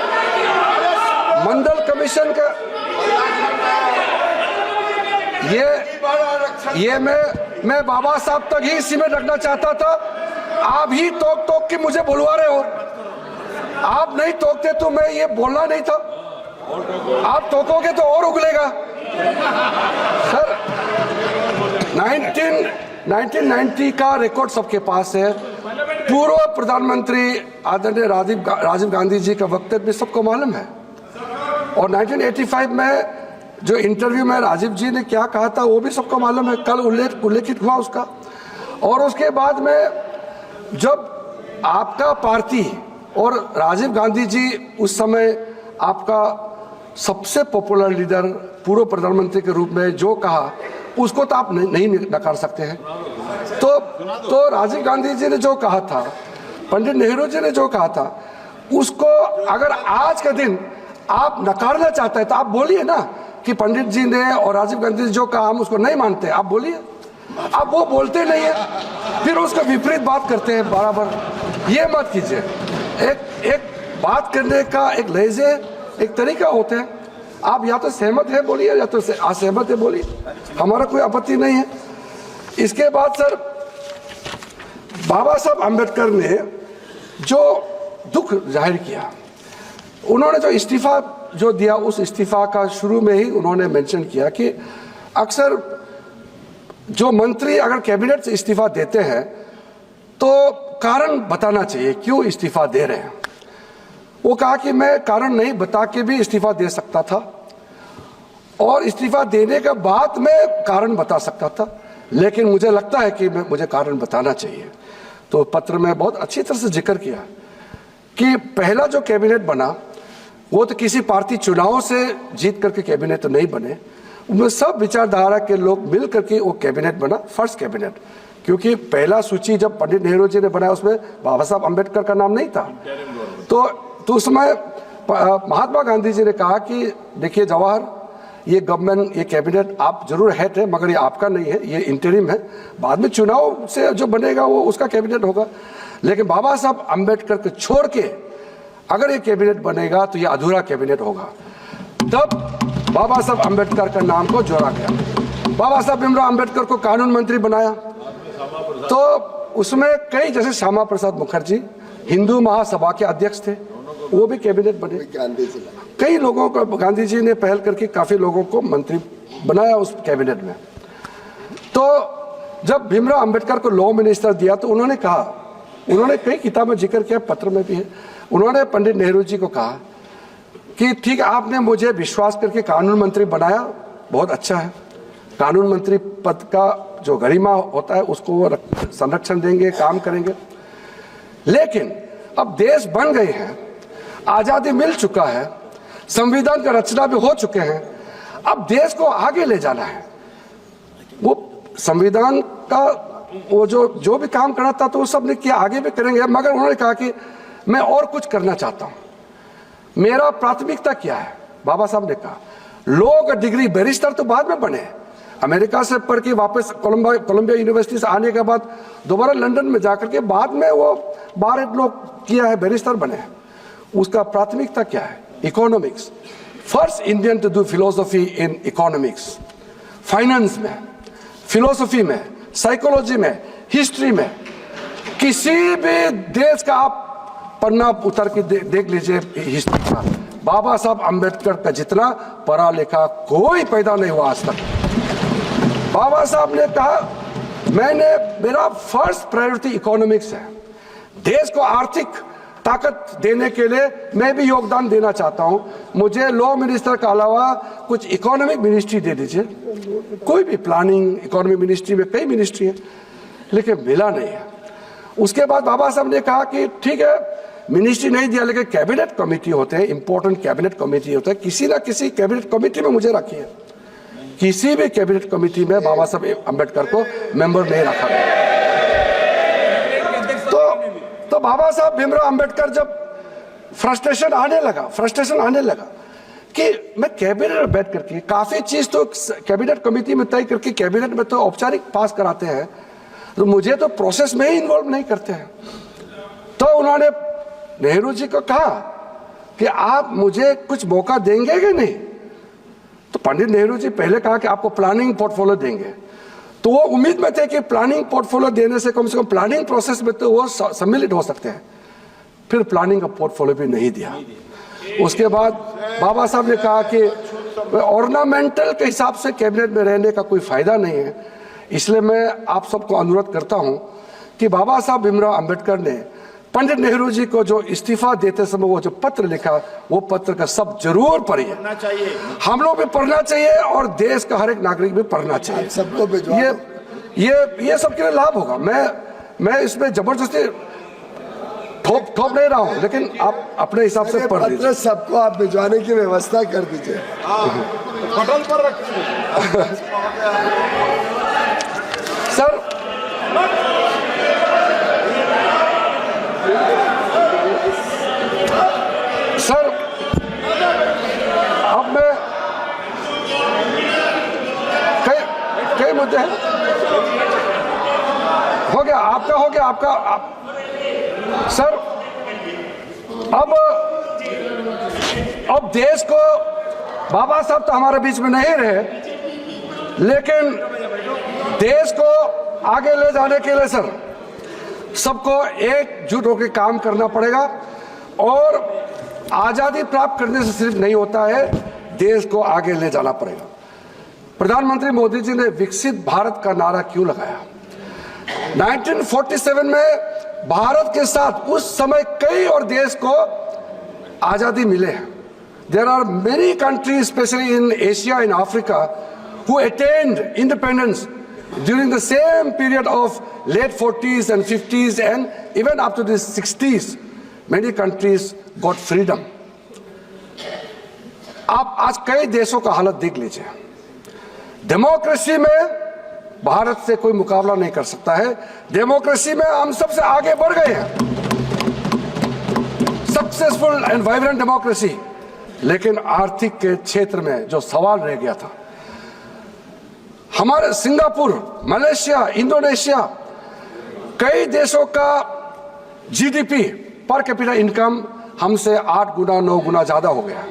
मंडल कमीशन का ये मैं बाबा साहब तक ही सीमित रखना चाहता था। आप ही टोक के मुझे बुलवा रहे हो, आप नहीं टोकते तो मैं ये बोलना नहीं था, आप टोकोगे तो और उगलेगा सर। 1990 का रिकॉर्ड सबके पास है, पूर्व प्रधानमंत्री आदरणीय राजीव गांधी जी का वक्तव्य भी सबको मालूम है, और 1985 में जो इंटरव्यू में राजीव जी ने क्या कहा था वो भी सबको मालूम है, कल उल्लेखित हुआ उसका। और उसके बाद में जब आपका पार्टी और राजीव गांधी जी उस समय आपका सबसे पॉपुलर लीडर, पूर्व प्रधानमंत्री के रूप में जो कहा, उसको तो आप नहीं नकार सकते हैं। तो राजीव गांधी जी ने जो कहा था, पंडित नेहरू जी ने जो कहा था, उसको अगर आज का दिन आप नकारना चाहते हैं तो आप बोलिए ना कि पंडित जी ने और राजीव गांधी जी जो कहा हम उसको नहीं मानते, आप बोलिए। आप वो बोलते नहीं है, फिर उसका विपरीत बात करते हैं बराबर, ये मत कीजिए। एक बात करने का एक लहजे, एक तरीका होता है, आप या तो सहमत है बोलिए या तो असहमत है बोलिए, हमारा कोई आपत्ति नहीं है। इसके बाद सर, बाबा साहब अम्बेडकर ने जो दुख जाहिर किया, उन्होंने जो इस्तीफा जो दिया, उस इस्तीफा का शुरू में ही उन्होंने मेंशन किया कि अक्सर जो मंत्री अगर कैबिनेट से इस्तीफा देते हैं तो कारण बताना चाहिए क्यों इस्तीफा दे रहे हैं। वो कहा कि मैं कारण नहीं बता के भी इस्तीफा दे सकता था, और इस्तीफा देने के बाद मैं कारण बता सकता था, लेकिन मुझे लगता है कि मुझे कारण बताना चाहिए। तो पत्र में बहुत अच्छी तरह से जिक्र किया कि पहला जो कैबिनेट बना वो तो किसी पार्टी चुनाव से जीत करके कैबिनेट तो नहीं बने, उनमें सब विचारधारा के लोग मिल करके वो कैबिनेट बना, फर्स्ट कैबिनेट। क्योंकि पहला सूची जब पंडित नेहरू जी ने बनाया उसमें बाबा साहब अम्बेडकर का नाम नहीं था। तो उस समय महात्मा गांधी जी ने कहा कि देखिए जवाहर, ये गवर्नमेंट, ये कैबिनेट आप जरूर हेड है मगर ये आपका नहीं है, ये इंटरिम है, बाद में चुनाव से जो बनेगा वो उसका कैबिनेट होगा। लेकिन बाबा साहब अम्बेडकर को छोड़ के अगर ये कैबिनेट बनेगा तो ये अधूरा कैबिनेट होगा। तब बाबा साहब अम्बेडकर का नाम को जोड़ा गया। बाबा साहब भीमराव अम्बेडकर को कानून मंत्री बनाया, तो उसमें कई, जैसे श्यामा प्रसाद मुखर्जी हिंदू महासभा के अध्यक्ष थे, वो भी कैबिनेट बने। कई लोगों को गांधी जी ने पहल करके काफी लोगों को मंत्री बनाया उस कैबिनेट में। तो जब भीमराव अम्बेडकर को लॉ मिनिस्टर दिया तो उन्होंने कहा, उन्होंने कई किताबों में जिक्र किया, पत्र में भी है, उन्होंने पंडित नेहरू जी को कहा कि ठीक है, आपने मुझे विश्वास करके कानून मंत्री बनाया, बहुत अच्छा है, कानून मंत्री पद का जो गरिमा होता है उसको वो संरक्षण देंगे, काम करेंगे। लेकिन अब देश बन गए हैं, आजादी मिल चुका है, संविधान का रचना भी हो चुके हैं, अब देश को आगे ले जाना है। वो संविधान का वो जो भी काम करना था तो वो सब ने किया, आगे भी करेंगे, मगर उन्होंने कहा कि मैं और कुछ करना चाहता हूं, मेरा प्राथमिकता क्या है। बाबा साहब ने कहा लॉ का डिग्री, बैरिस्टर तो बाद में बने, अमेरिका से पढ़ के वापस कोलंबिया यूनिवर्सिटी से आने के बाद दोबारा लंदन में जाकर के बाद में वो बार लोग किया है, बैरिस्टर बने। उसका प्राथमिकता क्या है, economics, first Indian to do philosophy in economics, finance में, फिलोसफी में, साइकोलॉजी में, हिस्ट्री में, किसी भी देश का आप पन्ना उतर के देख लीजिए हिस्ट्री का, बाबा साहब अम्बेडकर का जितना पढ़ा लिखा कोई पैदा नहीं हुआ आज तक। बाबा साहब ने कहा मेरा फर्स्ट प्रायोरिटी इकोनॉमिक्स है, देश को आर्थिक ताकत देने के लिए मैं भी योगदान देना चाहता हूं, मुझे लॉ मिनिस्टर के अलावा कुछ इकोनॉमिक मिनिस्ट्री दे दीजिए, कोई भी प्लानिंग, इकोनॉमिक मिनिस्ट्री में कई मिनिस्ट्री है, लेकिन मिला नहीं है। उसके बाद बाबा साहब ने कहा कि ठीक है, मिनिस्ट्री नहीं दिया लेकिन कैबिनेट कमेटी होते हैं, इंपॉर्टेंट कैबिनेट कमेटी होता है, किसी ना किसी कैबिनेट कमेटी में मुझे रखिए। किसी भी कैबिनेट कमेटी में बाबा साहब अम्बेडकर को मेंबर नहीं रखा गया। तो बाबा साहब भीमराव अम्बेडकर जब फ्रस्ट्रेशन आने लगा कि मैं कैबिनेट में बैठ करके काफी चीज तो कैबिनेट कमेटी में तय करके कैबिनेट में तो औपचारिक पास कराते हैं, तो मुझे तो प्रोसेस में ही इन्वॉल्व नहीं करते हैं। तो उन्होंने नेहरू जी को कहा कि आप मुझे कुछ मौका देंगे कि नहीं। तो पंडित नेहरू जी पहले कहा कि आपको प्लानिंग पोर्टफोलियो देंगे, तो वो उम्मीद में थे कि प्लानिंग पोर्टफोलियो देने से कम प्लानिंग प्रोसेस में तो वो सम्मिलित हो सकते हैं। फिर प्लानिंग का पोर्टफोलियो भी नहीं दिया। उसके बाद बाबा साहब ने कहा कि ऑर्नामेंटल के हिसाब से कैबिनेट में रहने का कोई फायदा नहीं है, इसलिए मैं आप सबको अनुरोध करता हूं कि बाबा साहब भीमराव अम्बेडकर ने पंडित नेहरू जी को जो इस्तीफा देते समय वो जो पत्र लिखा, वो पत्र का सब जरूर पढ़िए, हम लोग भी पढ़ना चाहिए और देश का हर एक नागरिक भी पढ़ना चाहिए। सबको ये सबके लिए लाभ होगा। मैं इसमें जबरदस्ती ठोप नहीं रहा हूं, लेकिन आप अपने हिसाब से पढ़ लीजिए। सबको आप भिजवाने की व्यवस्था कर दीजिए। पटल पर रखिए सर। सर अब मैं कई मुद्दे हैं, हो गया आपका सर। अब देश को, बाबा साहब तो हमारे बीच में नहीं रहे, लेकिन देश को आगे ले जाने के लिए सर सबको एकजुट होकर काम करना पड़ेगा। और आजादी प्राप्त करने से सिर्फ नहीं होता है, देश को आगे ले जाना पड़ेगा। प्रधानमंत्री मोदी जी ने विकसित भारत का नारा क्यों लगाया? 1947 में भारत के साथ उस समय कई और देश को आजादी मिले हैं। There are many countries, especially in Asia and Africa, who attained independence during the same period of late 40s and 50s and even up to the 60s. many countries got freedom. आप आज कई देशों का हालत देख लीजिए। Democracy में भारत से कोई मुकाबला नहीं कर सकता है। डेमोक्रेसी में हम सबसे आगे बढ़ गए हैं, सक्सेसफुल एंड वाइब्रेंट डेमोक्रेसी। लेकिन आर्थिक के क्षेत्र में जो सवाल रह गया था, हमारे सिंगापुर, मलेशिया, इंडोनेशिया, कई देशों का जीडीपी पर कैपिटा इनकम हमसे 8 गुना 9 गुना ज्यादा हो गया।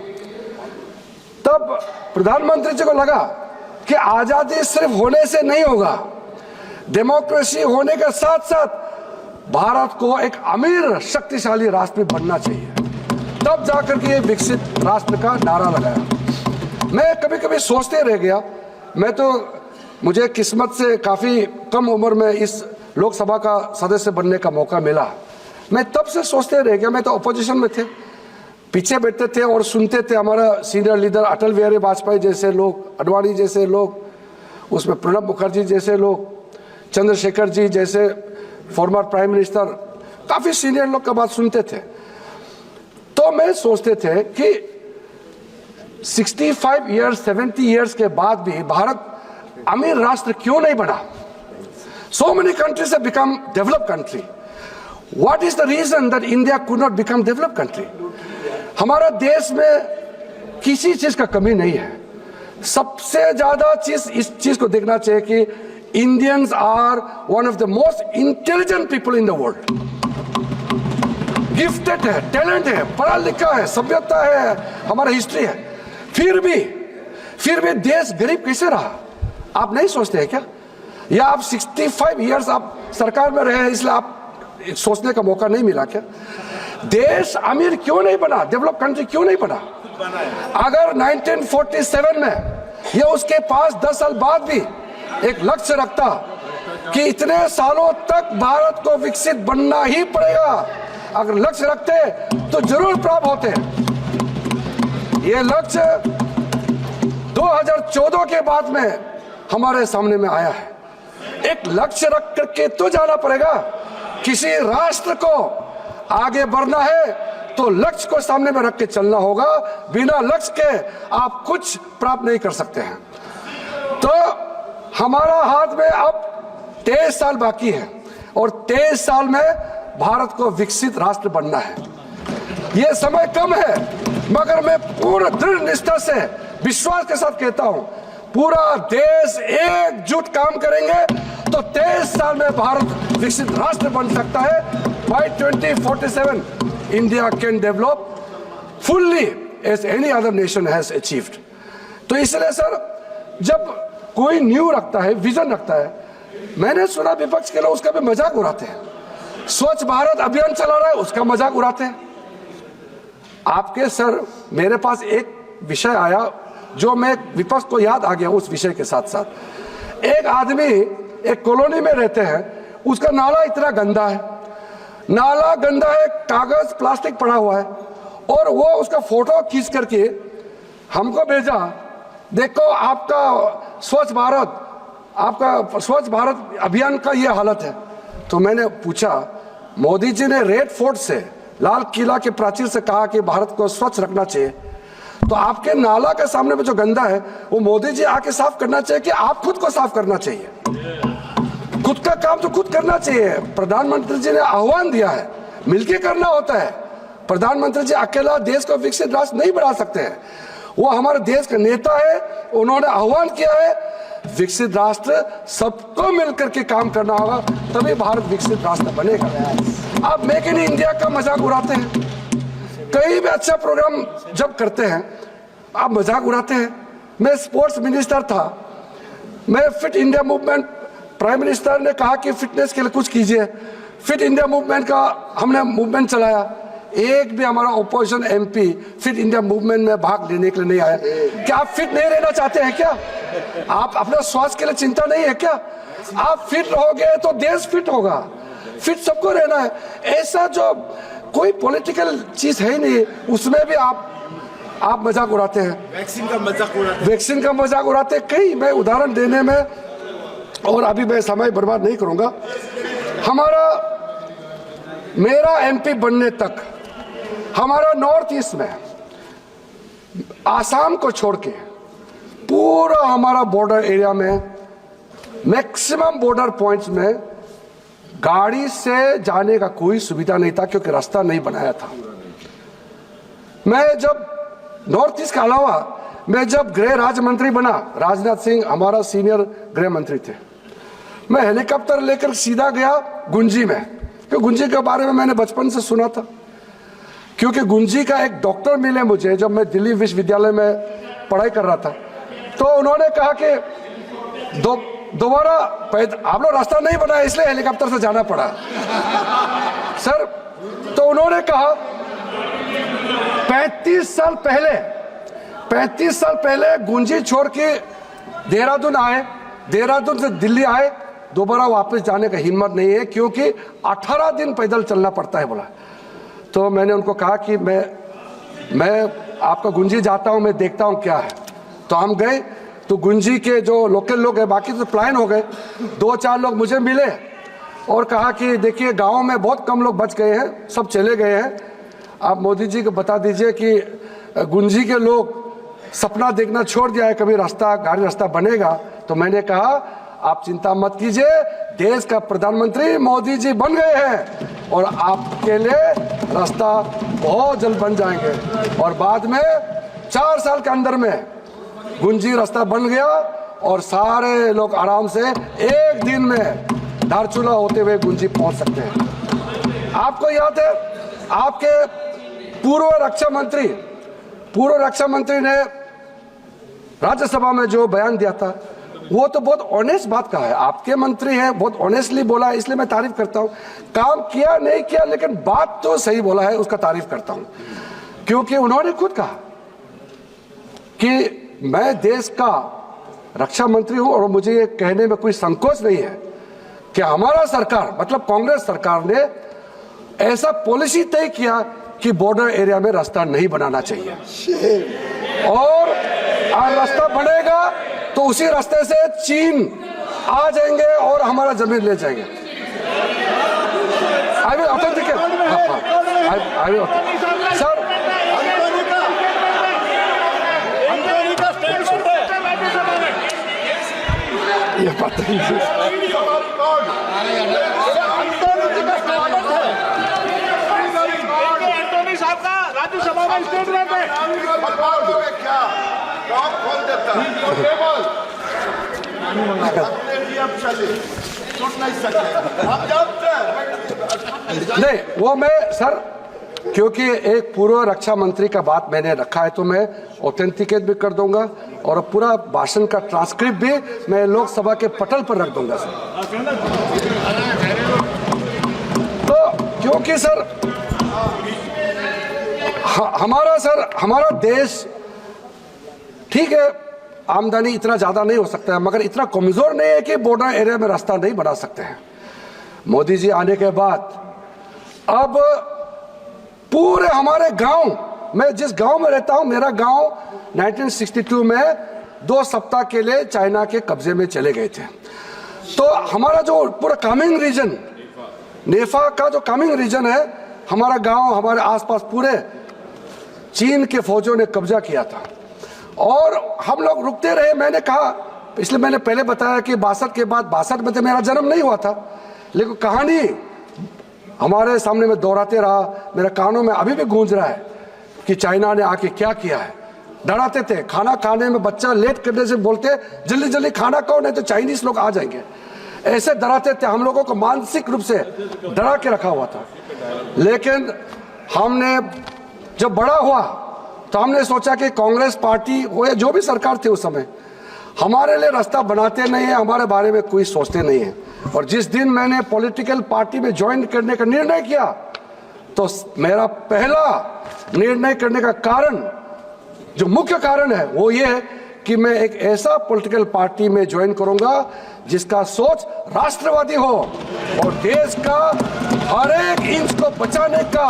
तब प्रधानमंत्री जी को लगा कि आजादी सिर्फ होने से नहीं होगा, डेमोक्रेसी होने के साथ साथ भारत को एक अमीर शक्तिशाली राष्ट्र बनना चाहिए। तब जाकर के ये विकसित राष्ट्र का नारा लगाया। मैं कभी कभी सोचते रह गया, मुझे किस्मत से काफी कम उम्र में इस लोकसभा का सदस्य बनने का मौका मिला। मैं तब से सोचते रह गया, मैं तो अपोजिशन में थे, पीछे बैठते थे और सुनते थे हमारा सीनियर लीडर अटल बिहारी वाजपेयी जैसे लोग, अडवाणी जैसे लोग, उसमें प्रणब मुखर्जी जैसे लोग, चंद्रशेखर जी जैसे फॉर्मर प्राइम मिनिस्टर, काफी सीनियर लोग का बात सुनते थे। तो मैं सोचते थे कि 65 इयर्स 70 इयर्स के बाद भी भारत अमीर राष्ट्र क्यों नहीं बना? So many countries have become developed country. What is the reason that India could not become developed country? हमारा देश में किसी चीज का कमी नहीं है। सबसे ज्यादा चीज इस चीज को देखना चाहिए कि Indians are one of the most intelligent people in the world. Gifted है, टैलेंट है, पढ़ा लिखा है, सभ्यता है, हमारा हिस्ट्री है। फिर भी देश गरीब कैसे रहा? आप नहीं सोचते हैं क्या? या आप 65 इयर्स आप सरकार में रहे हैं इसलिए आप सोचने का मौका नहीं मिला क्या? देश अमीर क्यों नहीं बना? डेवलप कंट्री क्यों नहीं बना? अगर 1947 में या उसके पास 10 साल बाद भी एक लक्ष्य रखता कि इतने सालों तक भारत को विकसित बनना ही पड़ेगा, अगर लक्ष्य रखते तो जरूर प्राप्त होते। ये लक्ष्य 2014 के बाद में हमारे सामने में आया है। एक लक्ष्य रख करके तो जाना पड़ेगा। किसी राष्ट्र को आगे बढ़ना है तो लक्ष्य को सामने में रख के चलना होगा। बिना लक्ष्य के आप कुछ प्राप्त नहीं कर सकते हैं। तो हमारा हाथ में अब 23 साल बाकी है और 23 साल में भारत को विकसित राष्ट्र बनना है। यह समय कम है, मगर मैं पूर्ण दृढ़ निष्ठा से विश्वास के साथ कहता हूं, पूरा देश एकजुट काम करेंगे तो 23 साल में भारत विकसित राष्ट्र बन सकता है। By 2047 India can develop fully as any other nation has achieved. तो इसलिए सर, जब कोई न्यू रखता है, विजन रखता है, मैंने सुना विपक्ष के लोग उसका भी मजाक उड़ाते हैं। स्वच्छ भारत अभियान चला रहा है, उसका मजाक उड़ाते हैं। आपके सर, मेरे पास एक विषय आया जो मैं विपक्ष को याद आ गया। उस विषय के साथ साथ एक आदमी एक कॉलोनी में रहते हैं, उसका नाला इतना गंदा है, नाला गंदा है, कागज प्लास्टिक पड़ा हुआ है, और वो उसका फोटो खींच करके हमको भेजा, देखो आपका स्वच्छ भारत अभियान का ये हालत है। तो मैंने पूछा, मोदी जी ने रेड फोर्ट से, लाल किला के प्राचीर से कहा कि भारत को स्वच्छ रखना चाहिए, तो आपके नाला के सामने में जो गंदा है वो मोदी जी आके साफ करना चाहिए कि आप खुद को साफ करना चाहिए? खुद का काम तो खुद करना चाहिए। प्रधानमंत्री जी ने आह्वान दिया है, मिलके करना होता है। प्रधानमंत्री जी अकेला देश को विकसित राष्ट्र नहीं बना सकते हैं, वो हमारे देश के नेता है, उन्होंने आह्वान किया है विकसित राष्ट्र सबको मिलकर के काम करना होगा, तभी भारत विकसित राष्ट्र बनेगा। आप मेक इन इंडिया का मजाक उड़ाते हैं, कहीं भी अच्छा प्रोग्राम जब करते हैं आप मजाक उड़ाते हैं। मैं स्पोर्ट्स मिनिस्टर था, मैं fit India movement, prime minister ने कहा कि फिटनेस के लिए कुछ कीजिए, फिट इंडिया मूवमेंट का हमने मूवमेंट चलाया। एक भी हमारा opposition MP fit India movement में भाग लेने के लिए नहीं आया। क्या आप फिट नहीं रहना चाहते हैं क्या? आप अपना स्वास्थ्य के लिए चिंता नहीं है क्या? आप फिट रहोगे तो देश फिट होगा। फिट सबको रहना है। ऐसा जो कोई पॉलिटिकल चीज है ही नहीं, उसमें भी आप मजाक उड़ाते हैं। वैक्सीन का मजाक उड़ाते हैं। कई मैं उदाहरण देने में, और अभी मैं समय बर्बाद नहीं करूंगा। मेरा एमपी बनने तक हमारा नॉर्थ ईस्ट में आसाम को छोड़ के पूरा हमारा बॉर्डर एरिया में मैक्सिमम बॉर्डर पॉइंट्स में गाड़ी से जाने का कोई सुविधा नहीं था, क्योंकि रास्ता नहीं बनाया था। मैं जब नॉर्थ ईस्ट के अलावा मैं जब गृह राज्य मंत्री बना, राजनाथ सिंह हमारा सीनियर गृह मंत्री थे, मैं हेलीकॉप्टर लेकर सीधा गया गुंजी में, क्योंकि गुंजी के बारे में मैंने बचपन से सुना था। क्योंकि गुंजी का एक डॉक्टर मिले मुझे जब मैं दिल्ली विश्वविद्यालय में पढ़ाई कर रहा था, तो उन्होंने कहा कि दोबारा आप लोग रास्ता नहीं बनाया इसलिए हेलीकॉप्टर से जाना पड़ा सर। तो उन्होंने कहा 35 साल पहले गुंजी छोड़ के देहरादून आए, देहरादून से दिल्ली आए, दोबारा वापस जाने का हिम्मत नहीं है, क्योंकि 18 दिन पैदल चलना पड़ता है बोला। तो मैंने उनको कहा कि मैं आपका गुंजी जाता हूं, मैं देखता हूं क्या है। तो हम गए, तो गुंजी के जो लोकल लोग हैं, बाकी तो प्लान हो गए, 2-4 लोग मुझे मिले और कहा कि देखिए गांव में बहुत कम लोग बच गए हैं, सब चले गए हैं, आप मोदी जी को बता दीजिए कि गुंजी के लोग सपना देखना छोड़ दिया है, कभी गाड़ी रास्ता बनेगा। तो मैंने कहा आप चिंता मत कीजिए, देश का प्रधानमंत्री मोदी जी बन गए हैं और आपके लिए रास्ता बहुत जल्द बन जाएंगे। और बाद में 4 साल के अंदर में गुंजी रास्ता बन गया और सारे लोग आराम से एक दिन में धारचूला होते हुए गुंजी पहुंच सकते हैं। आपको याद है आपके पूर्व रक्षा मंत्री ने राज्यसभा में जो बयान दिया था, वो तो बहुत ऑनेस्ट बात कहा है। आपके मंत्री है, बहुत ऑनेस्टली बोला है, इसलिए मैं तारीफ करता हूं। काम किया नहीं किया, लेकिन बात तो सही बोला है, उसका तारीफ करता हूं। क्योंकि उन्होंने खुद कहा कि मैं देश का रक्षा मंत्री हूं और मुझे ये कहने में कोई संकोच नहीं है कि हमारा सरकार, मतलब कांग्रेस सरकार ने ऐसा पॉलिसी तय किया कि बॉर्डर एरिया में रास्ता नहीं बनाना चाहिए, और रास्ता बनेगा तो उसी रास्ते से चीन आ जाएंगे और हमारा जमीन ले जाएंगे। I will authenticate sir. ये बात नहीं राज्यसभा में स्टेटमेंट है, क्या टॉप खोल देता टेबल सुन नहीं सकते हम नहीं, वो मैं सर, क्योंकि एक पूर्व रक्षा मंत्री का बात मैंने रखा है तो मैं ऑथेंटिकेट भी कर दूंगा और पूरा भाषण का ट्रांसक्रिप्ट भी मैं लोकसभा के पटल पर रख दूंगा सर। तो क्योंकि सर हमारा देश ठीक है, आमदनी इतना ज्यादा नहीं हो सकता है, मगर इतना कमजोर नहीं है कि बॉर्डर एरिया में रास्ता नहीं बना सकते हैं। मोदी जी आने के बाद अब पूरे हमारे गांव, मैं जिस गांव में रहता हूं, मेरा गांव 1962 में 2 सप्ताह के लिए चाइना के कब्जे में चले गए थे। तो हमारा जो पूरा कामिंग रीजन, नेफा का जो कामिंग रीजन है, हमारा गांव, हमारे आसपास पूरे चीन के फौजों ने कब्जा किया था और हम लोग रुकते रहे। मैंने कहा, इसलिए मैंने पहले बताया कि 62 के बाद, 62 में तो मेरा जन्म नहीं हुआ था, लेकिन कहानी हमारे सामने में दोहराते रहा, मेरे कानों में अभी भी गूंज रहा है कि चाइना ने आके क्या किया है। डराते थे, खाना खाने में बच्चा लेट करने से बोलते जल्दी जल्दी खाना खाओ नहीं तो चाइनीज लोग आ जाएंगे, ऐसे डराते थे। हम लोगों को मानसिक रूप से डरा के रखा हुआ था। लेकिन हमने जब बड़ा हुआ तो हमने सोचा कि कांग्रेस पार्टी हो या जो भी सरकार थी उस समय, हमारे लिए रास्ता बनाते नहीं है, हमारे बारे में कोई सोचते नहीं है। और जिस दिन मैंने पॉलिटिकल पार्टी में ज्वाइन करने का निर्णय किया, तो मेरा पहला निर्णय करने का कारण, जो मुख्य कारण है, वो ये है कि मैं एक ऐसा पॉलिटिकल पार्टी में ज्वाइन करूंगा जिसका सोच राष्ट्रवादी हो और देश का हर एक इंच को बचाने का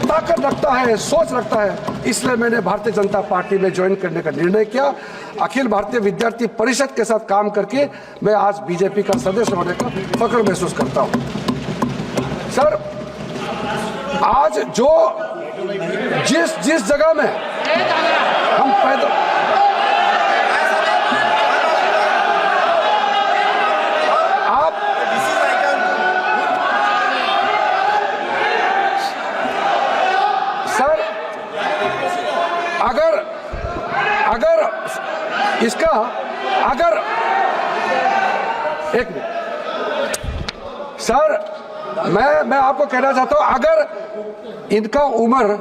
ताकत रखता है, सोच रखता है। इसलिए मैंने भारतीय जनता पार्टी में ज्वाइन करने का निर्णय किया। अखिल भारतीय विद्यार्थी परिषद के साथ काम करके मैं आज बीजेपी का सदस्य होने का फख्र महसूस करता हूं। सर, आज जो जिस जगह में हम पैदल इसका अगर एक मिनट सर, मैं आपको कहना चाहता हूं, अगर इनका उम्र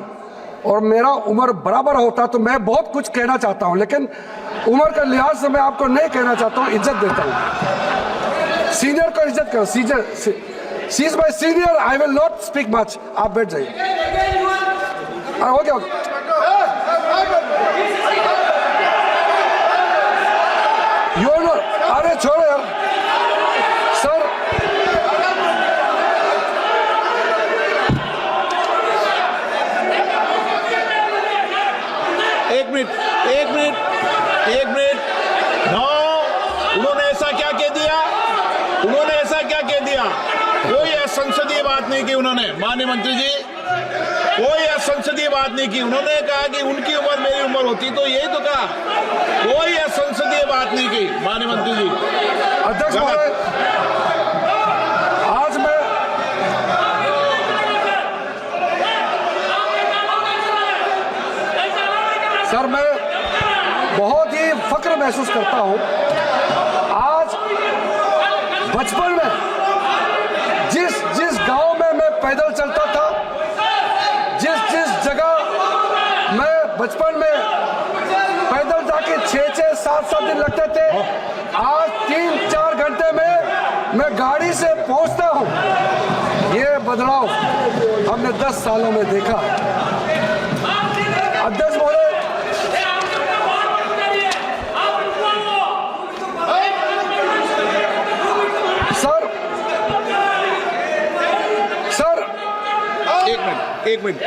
और मेरा उम्र बराबर होता तो मैं बहुत कुछ कहना चाहता हूं, लेकिन उम्र के लिहाज से मैं आपको नहीं कहना चाहता हूं, इज्जत देता हूं। सीनियर को इज्जत करो। She is my senior, I will not speak much. आप बैठ जाइए। हो गया। अरे छोड़ो यार सर, एक मिनट नो, उन्होंने ऐसा क्या कह दिया? कोई असंसदीय बात नहीं की उन्होंने, माननीय मंत्री जी, कोई असंसदीय बात नहीं की। उन्होंने कहा कि उनकी उम्र मेरी उम्र होती, तो यही तो कहा, कोई असंसदीय बात नहीं की माननीय मंत्री जी। अध्यक्ष महोदय, आज मैं सर, मैं बहुत ही फक्र महसूस करता हूं। आज बचपन में जिस गांव में मैं पैदल चलता था, जिस जगह मैं बचपन में पैदल जाके 6-7 दिन लगते थे, आज 3-4 घंटे में मैं गाड़ी से पहुंचता हूं। ये बदलाव हमने 10 सालों में देखा। अध्यक्ष महोदय, सर एक मिनट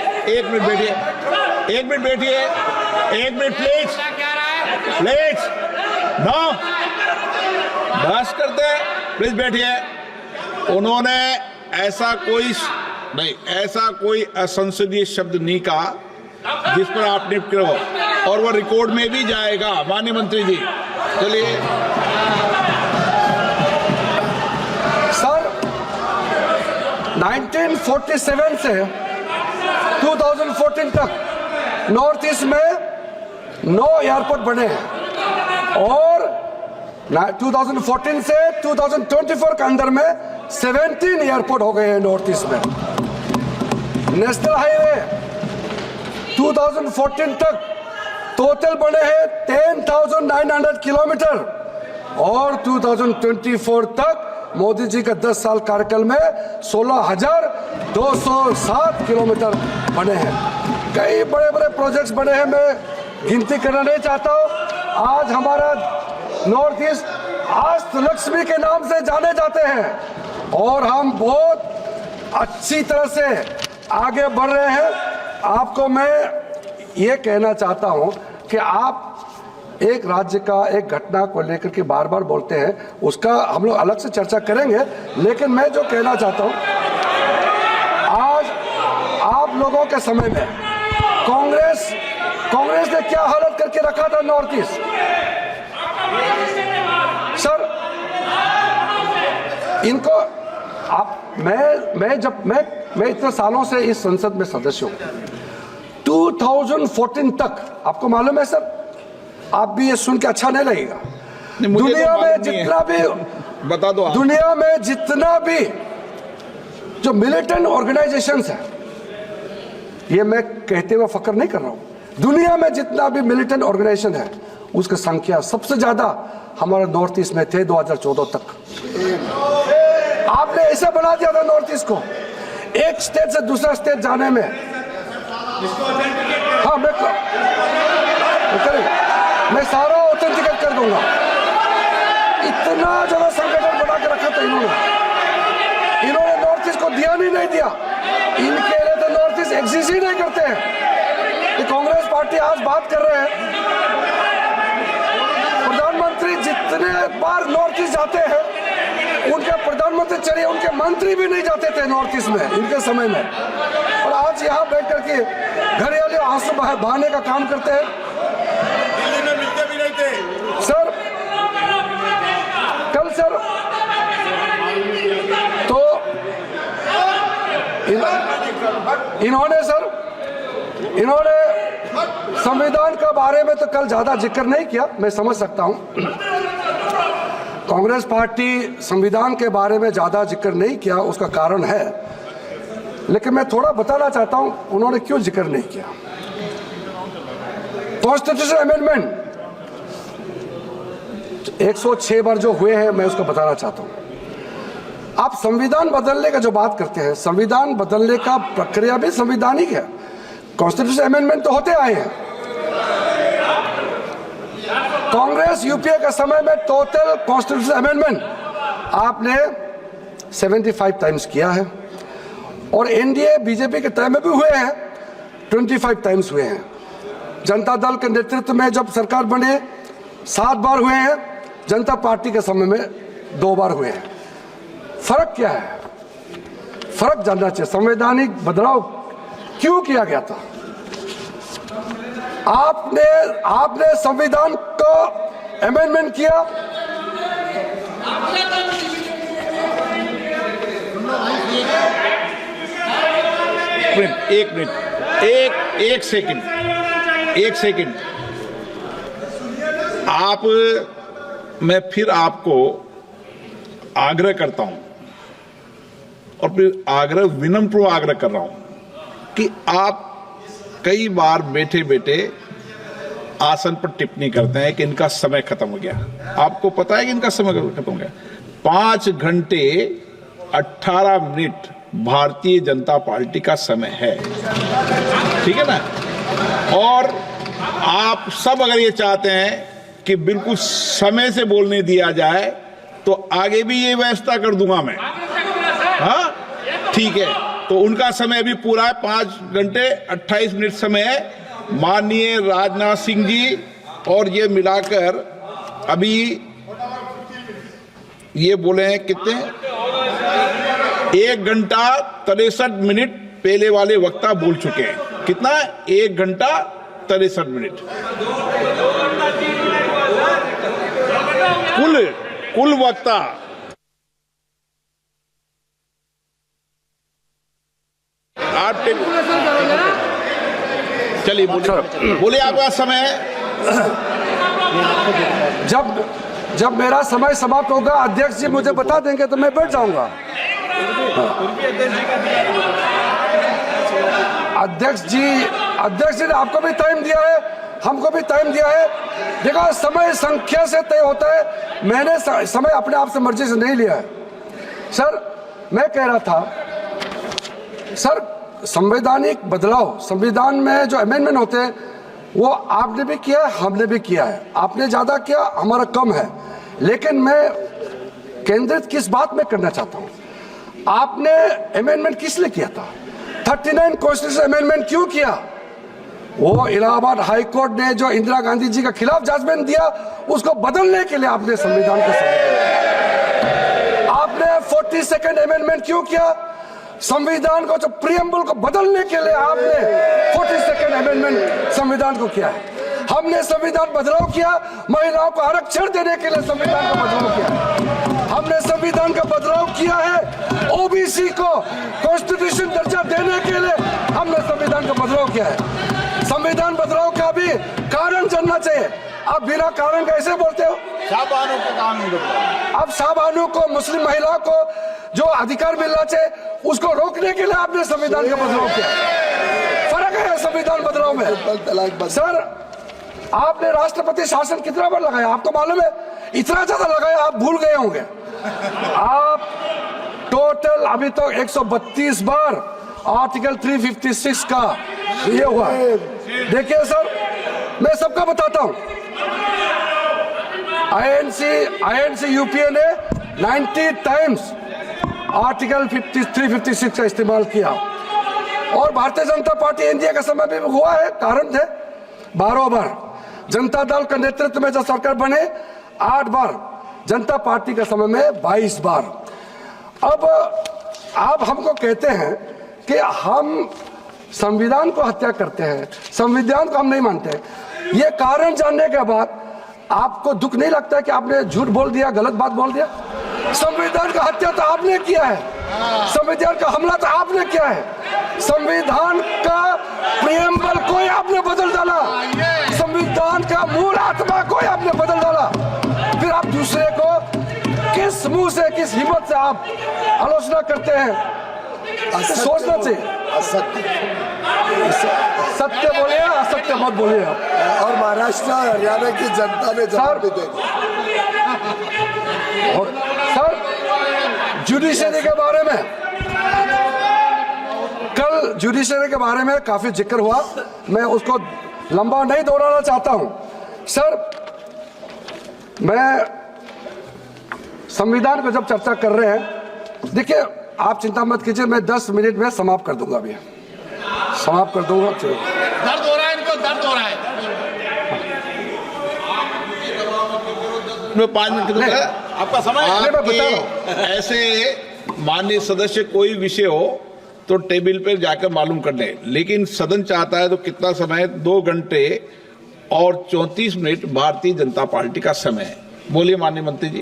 प्लीज नो, बस करते हैं, प्लीज बैठिए। उन्होंने ऐसा कोई असंसदीय शब्द नहीं कहा जिस पर आप निपट करो, और वो रिकॉर्ड में भी जाएगा माननीय मंत्री जी। चलिए सर, 1947 से 2014 तक नॉर्थ ईस्ट में 9 एयरपोर्ट बने हैं, और 2014 से 2024 के अंदर में 17 एयरपोर्ट हो गए हैं नॉर्थ ईस्ट में। नेशनल हाईवे 2014 तक टोटल बने हैं 10,900 किलोमीटर, और 2024 तक मोदी जी के 10 साल कार्यकाल में 16,207 किलोमीटर बने हैं। कई बड़े बड़े प्रोजेक्ट्स बने हैं, मैं गिनती करना नहीं चाहता हूं। आज हमारा नॉर्थ ईस्ट आस्त लक्ष्मी के नाम से जाने जाते हैं, और हम बहुत अच्छी तरह से आगे बढ़ रहे हैं। आपको मैं ये कहना चाहता हूं कि आप एक राज्य का एक घटना को लेकर के बार बार बोलते हैं, उसका हम लोग अलग से चर्चा करेंगे, लेकिन मैं जो कहना चाहता हूं, आज आप लोगों के समय में कांग्रेस ने क्या हालत करके रखा था नॉर्थ ईस्ट। सर, इनको आप मैं इतने सालों से इस संसद में सदस्य हूं। 2014 तक आपको मालूम है सर, आप भी ये सुन के अच्छा नहीं लगेगा, दुनिया में जितना भी बता दो, दुनिया में जितना भी जो मिलिटेंट ऑर्गेनाइजेशंस है, ये मैं कहते हुए फक्र नहीं कर रहा हूं, दुनिया में जितना भी मिलिटेंट ऑर्गेनाइजेशन है, उसकी संख्या सबसे ज्यादा हमारे नॉर्थ ईस्ट में थे 2014 तक। आपने ऐसा बना दिया था नॉर्थ ईस्ट को, एक स्टेट से दूसरा स्टेट जाने में। हाँ, मैं सारा ऑथेंटिकेट कर दूंगा। इतना ज्यादा संगठन बना के रखा था इन्होंने नॉर्थ ईस्ट को ध्यान ही नहीं दिया। इनके लिए तो नॉर्थ ईस्ट एग्जिस्ट ही नहीं करते हैं। ये कांग्रेस पार्टी आज बात कर रहे हैं, प्रधानमंत्री जितने बार नॉर्थ ईस्ट जाते हैं, उनके प्रधानमंत्री चलिए, उनके मंत्री भी नहीं जाते थे नॉर्थ ईस्ट में इनके समय में। और आज यहाँ बैठ करके घरेलू आंसू बहाने का काम करते हैं। दिल्ली में मिलते भी नहीं थे सर कल सर तो इन्होंने संविधान के बारे में तो कल ज्यादा जिक्र नहीं किया, मैं समझ सकता हूं। कांग्रेस पार्टी संविधान के बारे में ज्यादा जिक्र नहीं किया, उसका कारण है, लेकिन मैं थोड़ा बताना चाहता हूं उन्होंने क्यों जिक्र नहीं किया। कॉन्स्टिट्यूशन अमेंडमेंट 106 बार जो हुए हैं, मैं उसको बताना चाहता हूं। आप संविधान बदलने का जो बात करते हैं, संविधान बदलने का प्रक्रिया भी संवैधानिक है। कॉन्स्टिट्यूशन अमेंडमेंट तो होते आए हैं। कांग्रेस यूपीए के समय में टोटल कॉन्स्टिट्यूशन अमेंडमेंट आपने 75 टाइम्स किया है, और एनडीए बीजेपी के टाइम में भी हुए हैं, 25 टाइम्स हुए हैं। जनता दल के नेतृत्व में जब सरकार बने 7 बार हुए हैं, जनता पार्टी के समय में 2 बार हुए हैं। फर्क क्या है? फर्क जानना चाहिए। संवैधानिक बदलाव क्यों किया गया था? आपने संविधान को अमेंडमेंट किया, एक मिनट, एक सेकंड। मैं फिर आपको आग्रह करता हूं, और फिर विनम्र आग्रह कर रहा हूं कि आप कई बार बैठे बैठे आसन पर टिप्पणी करते हैं कि इनका समय खत्म हो गया। आपको पता है कि इनका समय खत्म हो गया? 5 घंटे 18 मिनट भारतीय जनता पार्टी का समय है, ठीक है ना? और आप सब अगर ये चाहते हैं कि बिल्कुल समय से बोलने दिया जाए, तो आगे भी ये व्यवस्था कर दूंगा मैं। हाँ, ठीक है। तो उनका समय अभी पूरा है, 5 घंटे 28 मिनट समय है। माननीय राजनाथ सिंह जी और ये मिलाकर अभी ये बोले हैं कितने, 1 घंटा 63 मिनट पहले वाले वक्ता बोल चुके हैं। कितना? 1 घंटा 63 मिनट कुल वक्ता। आप चलिए बोलिए, आपका समय है। जब मेरा समय समाप्त होगा, अध्यक्ष जी मुझे बता देंगे तो मैं बैठ जाऊंगा। अध्यक्ष जी ने आपको भी टाइम दिया है, हमको भी टाइम दिया है। देखो, समय संख्या से तय होता है, मैंने समय अपने आप से मर्जी से नहीं लिया है। सर, मैं कह रहा था, सर, संवैधानिक बदलाव, संविधान में जो अमेंडमेंट होते हैं, वो आपने भी किया है, हमने भी किया है। आपने ज्यादा किया, हमारा कम है, लेकिन मैं केंद्रित किस बात में करना चाहता हूं। आपने अमेंडमेंट किस लिए किया था? 39 कॉन्स्टिट्यूशन अमेंडमेंट क्यों किया? वो इलाहाबाद हाई कोर्ट ने जो इंदिरा गांधी जी के खिलाफ जजमेंट दिया, उसको बदलने के लिए आपने संविधान को आपने 42nd अमेंडमेंट क्यों किया? संविधान को जो प्रियम्बल को बदलने के लिए आपने 42nd अमेंडमेंट संविधान को किया है। हमने संविधान बदलाव किया, महिलाओं को आरक्षण देने के लिए संविधान का बदलाव किया। हमने संविधान का बदलाव किया है, ओबीसी को कॉन्स्टिट्यूशन दर्जा देने के लिए हमने संविधान का बदलाव किया है। संविधान बदलाव का भी कारण जानना चाहिए। आप बिना कारण कैसे बोलते हो? शाहबानों को कानून, अब शाहबानों को, मुस्लिम महिलाओं को जो अधिकार मिलना चाहिए, उसको रोकने के लिए आपने संविधान का बदलाव किया। फर्क है संविधान बदलाव में। सर, आपने राष्ट्रपति शासन कितना बार लगाया आपको मालूम है? इतना ज्यादा लगाया आप भूल गए होंगे। आप टोटल अभी तो 132 बार आर्टिकल 356 का ये हुआ। देखिए सर, मैं सबका बताता हूं। आईएनसी यूपीए ने 90 टाइम्स आर्टिकल 356 का इस्तेमाल किया, और भारतीय जनता पार्टी एनडीए का समय भी हुआ है, कारण थे 12 बार। जनता दल के नेतृत्व में जब सरकार बने 8 बार, जनता पार्टी के समय में 22 बार। अब आप हमको कहते हैं कि हम संविधान को हत्या करते हैं, संविधान को हम नहीं मानते। ये कारण जानने के बाद आपको दुख नहीं लगता है कि आपने झूठ बोल दिया, गलत बात बोल दिया? संविधान का हत्या तो आपने किया है, संविधान का हमला तो आपने किया है, संविधान का प्रियम्बल कोई आपने बदल डाला, संविधान का मूल आत्मा कोई आपने बदल डाला, फिर आप दूसरे को किस मुंह से, किस हिम्मत से आप आलोचना करते हैं? सोचना चाहिए। सत्य बोलिए, असत्य मत बोलिए आप। और महाराष्ट्र और हरियाणा की जनता ने जवाब दे दिया। सर, जुडिशरी के बारे में कल जुडिशरी के बारे में काफी जिक्र हुआ, मैं उसको लंबा नहीं दोहराना चाहता हूं। सर, मैं संविधान को जब चर्चा कर रहे हैं, देखिए आप चिंता मत कीजिए, मैं 10 मिनट में समाप्त कर दूंगा, अभी समाप्त कर दूंगा। दर्द हो रहा है इनको, दर्द हो रहा है। मैं 5 मिनट दूंगा, आपका समय मैं बता रहा हूं। ऐसे माननीय सदस्य कोई विषय हो तो टेबल पर जाकर मालूम कर ले, लेकिन सदन चाहता है तो कितना समय? 2 घंटे और 34 मिनट भारतीय जनता पार्टी का समय है। बोलिए माननीय मंत्री जी।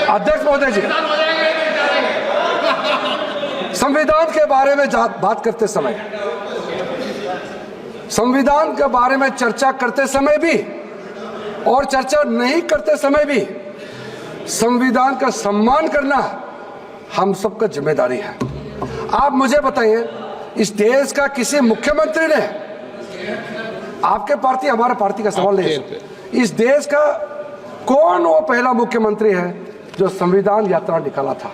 अध्यक्ष महोदय जी, संविधान के बारे में बात करते समय, संविधान के बारे में चर्चा करते समय भी और चर्चा नहीं करते समय भी संविधान का सम्मान करना हम सबका जिम्मेदारी है। आप मुझे बताइए, इस देश का किसी मुख्यमंत्री ने, आपके पार्टी हमारा पार्टी का सवाल नहीं है, इस देश का कौन वो पहला मुख्यमंत्री है जो संविधान यात्रा निकाला था?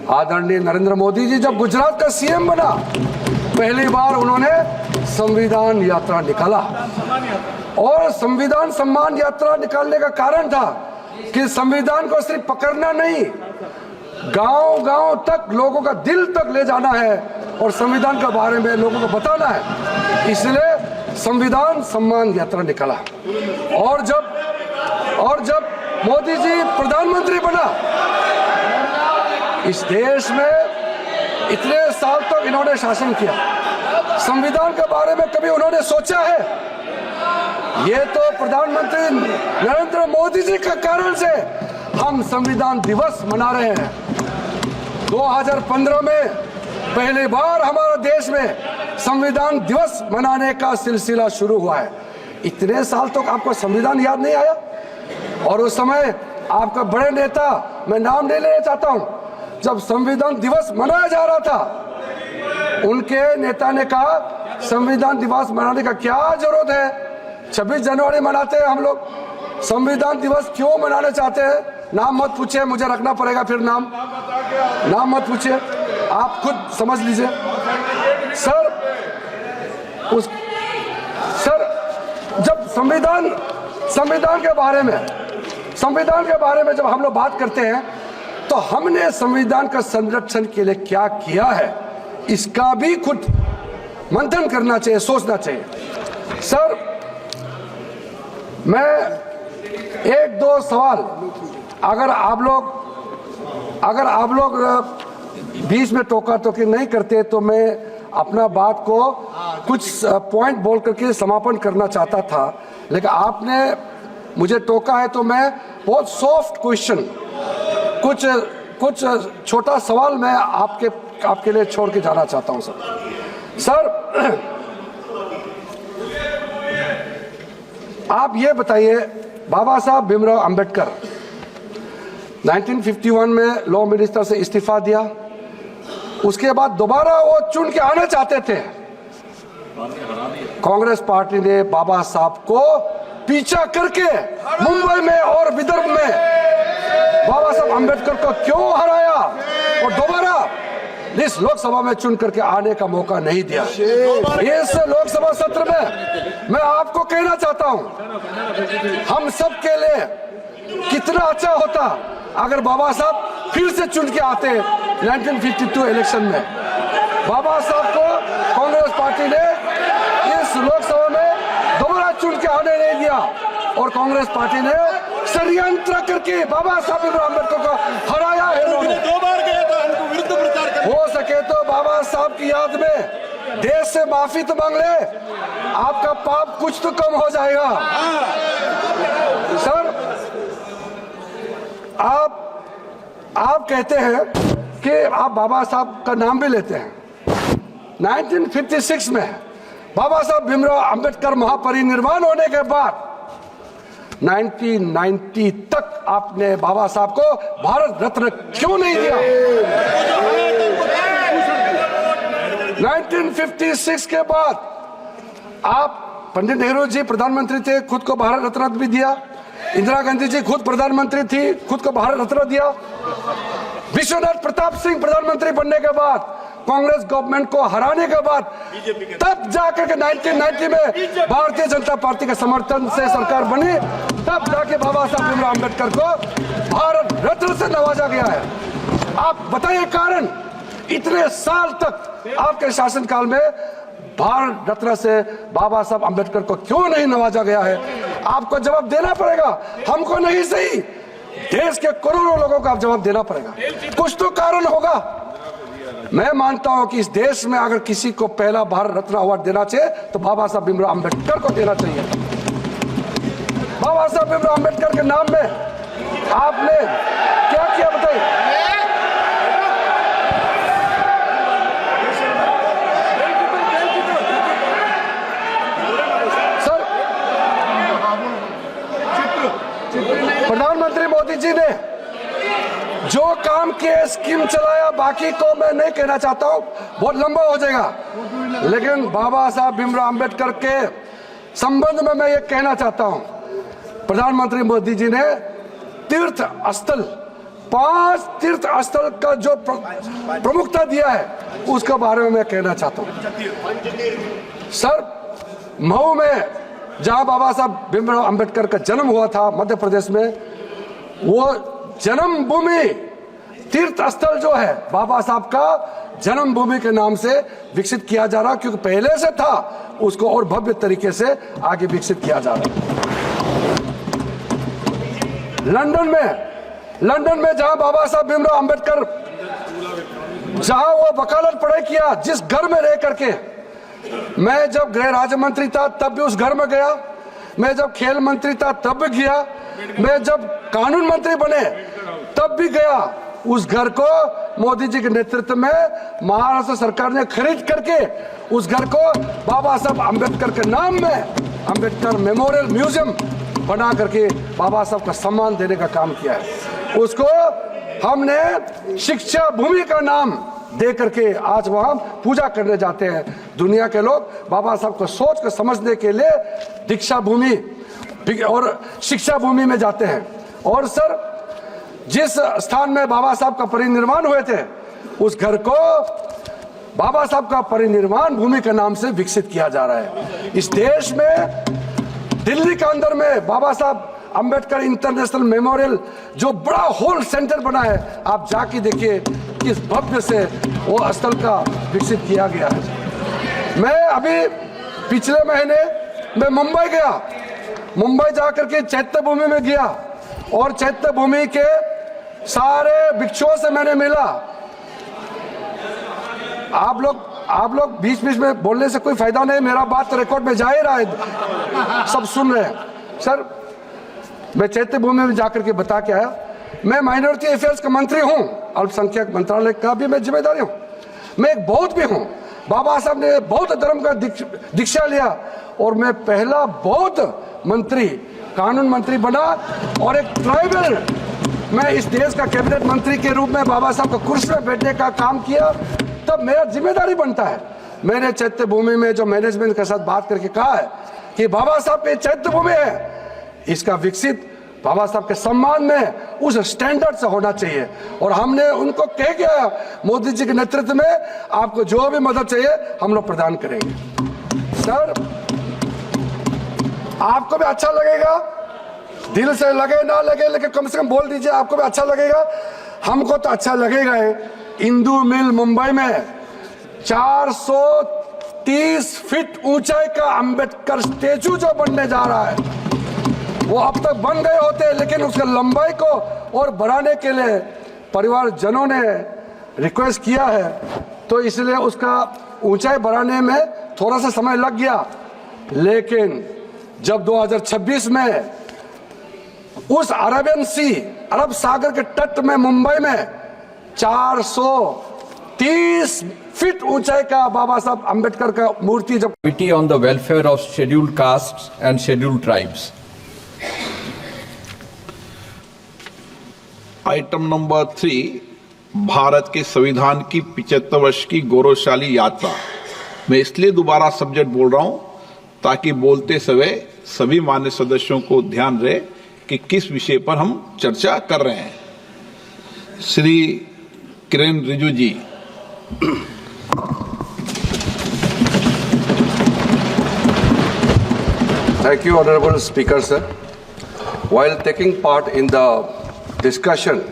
आदरणीय नरेंद्र मोदी जी जब गुजरात का सीएम बना, पहली बार उन्होंने संविधान यात्रा निकाला, और संविधान सम्मान यात्रा निकालने का कारण था कि संविधान को सिर्फ पकड़ना नहीं, गांव-गांव तक, लोगों का दिल तक ले जाना है और संविधान के बारे में लोगों को बताना है। इसलिए संविधान सम्मान यात्रा निकाला। और जब मोदी जी प्रधानमंत्री बना, इस देश में इतने साल तक इन्होंने शासन किया, संविधान के बारे में कभी उन्होंने सोचा है? ये तो प्रधानमंत्री नरेंद्र मोदी जी के कारण से हम संविधान दिवस मना रहे हैं। 2015 में पहली बार हमारे देश में संविधान दिवस मनाने का सिलसिला शुरू हुआ है। इतने साल तक आपको संविधान याद नहीं आया? और उस समय आपका बड़े नेता, मैं नाम नहीं लेना चाहता हूं, जब संविधान दिवस मनाया जा रहा था, उनके नेता ने कहा संविधान दिवस मनाने का क्या जरूरत है? 26 जनवरी मनाते हैं हम लोग, संविधान दिवस क्यों मनाना चाहते हैं? नाम मत पूछिए, मुझे रखना पड़ेगा फिर नाम मत पूछिए, आप खुद समझ लीजिए। सर, जब संविधान के बारे में जब हम लोग बात करते हैं, तो हमने संविधान का संरक्षण के लिए क्या किया है, इसका भी खुद मंथन करना चाहिए, सोचना चाहिए। सर, मैं 1-2 सवाल, अगर आप लोग बीच में टोका टोकी नहीं करते तो मैं अपना बात को कुछ पॉइंट बोल करके समापन करना चाहता था, लेकिन आपने मुझे टोका है तो मैं बहुत सॉफ्ट क्वेश्चन, कुछ छोटा सवाल मैं आपके लिए छोड़ के जाना चाहता हूं। सर, आप ये बताइए, बाबा साहब भीमराव अंबेडकर 1951 में लॉ मिनिस्टर से इस्तीफा दिया, उसके बाद दोबारा वो चुन के आना चाहते थे। कांग्रेस पार्टी ने बाबा साहब को पीछा करके मुंबई में और विदर्भ में बाबा साहब अंबेडकर को क्यों हराया और दोबारा इस लोकसभा में चुन करके आने का मौका नहीं दिया? इस लोकसभा सत्र में मैं आपको कहना चाहता हूं, हम सब के लिए कितना अच्छा होता अगर बाबा साहब फिर से चुन के आते 1952 इलेक्शन में। बाबा साहब को कांग्रेस पार्टी ने इस लोकसभा में दोबारा चुन के आने नहीं दिया और कांग्रेस पार्टी ने षड्यंत्र करके बाबा साहब अम्बेडकर को हराया है। 2 बार गया था, हमको विरुद्ध प्रचार हो सके तो बाबा साहब की याद में देश से माफी तो मांग ले, आपका पाप कुछ तो कम हो जाएगा। सर, आप कहते हैं कि आप बाबा साहब का नाम भी लेते हैं। 1956 में बाबा साहब भीमराव अंबेडकर महापरिनिर्वाण होने के बाद 1990 तक आपने बाबा साहब को भारत रत्न क्यों नहीं दिया? 1956 के बाद आप, पंडित नेहरू जी प्रधानमंत्री थे, खुद को भारत रत्न भी दिया। इंदिरा गांधी जी खुद प्रधानमंत्री थी, खुद को भारत रत्न दिया। विश्वनाथ प्रताप सिंह प्रधानमंत्री बनने के बाद, कांग्रेस गवर्नमेंट को हराने के बाद, तब जाकर के 1990 में भारतीय जनता पार्टी के समर्थन से सरकार बनी, तब जाके बाबा साहब भीमराव अंबेडकर को भारत रत्न से नवाजा गया है। आप बताइए कारण, इतने साल तक आपके शासनकाल में भारत रत्न से बाबा साहब अंबेडकर को क्यों नहीं नवाजा गया है? आपको जवाब देना पड़ेगा, हमको नहीं सही, देश के करोड़ों लोगों को आप जवाब देना पड़ेगा। कुछ तो कारण होगा। मैं मानता हूं कि इस देश में अगर किसी को पहला भारत रत्न अवार्ड देना चाहिए तो बाबा साहब भीमराव अंबेडकर को देना चाहिए। बाबा साहब भीमराव अंबेडकर के नाम में आपने क्या किया बताइए? प्रधानमंत्री मोदी जी ने जो काम किए, स्कीम चलाया, बाकी को मैं नहीं कहना चाहता हूं, बहुत लंबा हो जाएगा। लेकिन बाबा साहब भीमराव अंबेडकर के संबंध में मैं ये कहना चाहता हूं, प्रधानमंत्री मोदी जी ने तीर्थ स्थल, 5 तीर्थ स्थल का जो प्रमुखता दिया है, उसके बारे में मैं कहना चाहता हूं। सर, मऊ में जहां बाबा साहब भीमराव अंबेडकर का जन्म हुआ था, मध्य प्रदेश में, वो जन्मभूमि तीर्थ स्थल जो है बाबा साहब का जन्मभूमि के नाम से विकसित किया जा रहा, क्योंकि पहले से था, उसको और भव्य तरीके से आगे विकसित किया जा रहा है। लंदन में जहां बाबा साहब भीमराव अंबेडकर, जहां वो वकालत पढ़ाई किया, जिस घर में रह करके, मैं जब गृह राज्य मंत्री था तब भी उस घर में गया, मैं जब खेल मंत्री था तब भी गया, मैं जब कानून मंत्री बने तब भी गया। उस घर को मोदी जी के नेतृत्व में महाराष्ट्र सरकार ने खरीद करके उस घर को बाबा साहब अंबेडकर के नाम में अंबेडकर मेमोरियल म्यूजियम बना करके बाबा साहब का सम्मान देने का काम किया है। उसको हमने शिक्षा भूमि का नाम दे करके आज वहां पूजा करने जाते हैं। दुनिया के लोग बाबा साहब को सोच कर समझने के लिए दीक्षा भूमि और शिक्षा भूमि में जाते हैं। और सर, जिस स्थान में बाबा साहब का परिनिर्वाण हुए थे, उस घर को बाबा साहब का परिनिर्वाण भूमि के नाम से विकसित किया जा रहा है। इस देश में दिल्ली के अंदर में बाबा साहब अंबेडकर इंटरनेशनल मेमोरियल जो बड़ा होल सेंटर बना है, आप जाके देखिए किस भव्य से वो स्थल का विकसित किया गया है। मैं अभी पिछले महीने मैं मुंबई गया, मुंबई जाकर के चैत्य भूमि में गया और चैत्य भूमि के सारे भिक्षुओं से मैंने मिला। आप लोग बीच बीच में बोलने से कोई फायदा नहीं, मेरा बात रिकॉर्ड में जा ही रहा है, सब सुन रहे हैं। सर, मैं चैत्य भूमि में जाकर के बता के आया, मैं माइनॉरिटी अफेयर्स का मंत्री हूं, अल्पसंख्यक मंत्रालय का भी मैं जिम्मेदारी हूं, मैं एक बौद्ध भी हूं। बाबा साहब ने बौद्ध धर्म का दीक्षा लिया और मैं पहला बौद्ध मंत्री, कानून मंत्री बना और एक ट्राइबल, मैं इस देश का कैबिनेट मंत्री के रूप में बाबा साहब का कुर्सी में बैठने का काम किया, तब मेरा जिम्मेदारी बनता है। मैंने चैत्य भूमि में जो मैनेजमेंट के साथ बात करके कहा है कि बाबा साहब के चैत्य भूमि है, इसका विकसित बाबा साहब के सम्मान में उस स्टैंडर्ड से होना चाहिए। और हमने उनको कह गया, मोदी जी के नेतृत्व में आपको जो भी मदद चाहिए हम लोग प्रदान करेंगे। सर, आपको भी अच्छा लगेगा, दिल से लगे ना लगे, लेकिन कम से कम बोल दीजिए, आपको भी अच्छा लगेगा। हमको तो अच्छा लगेगा है। इंदू मिल मुंबई में 430 फीट ऊंचाई का अंबेडकर स्टेचू जो बनने जा रहा है, वो अब तक बन गए होते, लेकिन उसके लंबाई को और बढ़ाने के लिए परिवारजनों ने रिक्वेस्ट किया है, तो इसलिए उसका ऊंचाई बढ़ाने में थोड़ा सा समय लग गया। लेकिन जब 2026 में उस अरब सागर के तट में मुंबई में 430 फीट ऊंचाई का बाबा साहब अंबेडकर का मूर्ति जब Committee on the Welfare of Scheduled Castes and Scheduled Tribes. Item number 3, Bharat के संविधान की 75 वर्ष की गौरवशाली यात्रा। मैं इसलिए दोबारा सब्जेक्ट बोल रहा हूं ताकि बोलते समय सभी मान्य सदस्यों को ध्यान रहे कि किस विषय पर हम चर्चा कर रहे हैं। Shri Kiren Rijiju ji. Thank you, Honorable Speaker, sir. While taking part in the discussion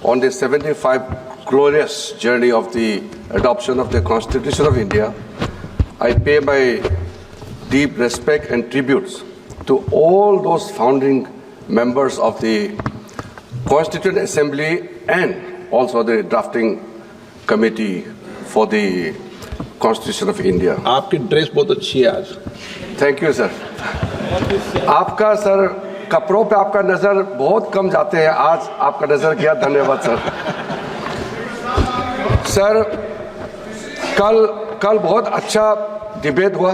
on the 75 glorious journey of the adoption of the Constitution of India, I pay my deep respect and tributes to all those founding members of the Constituent Assembly and also the drafting committee for the Constitution of India. आपकी dress बहुत अच्छी है आज। Thank you sir. आपका sir कपड़ों पे आपका नजर बहुत कम जाते हैं, आज आपका नजर गया, धन्यवाद सर। सर कल बहुत अच्छा डिबेट हुआ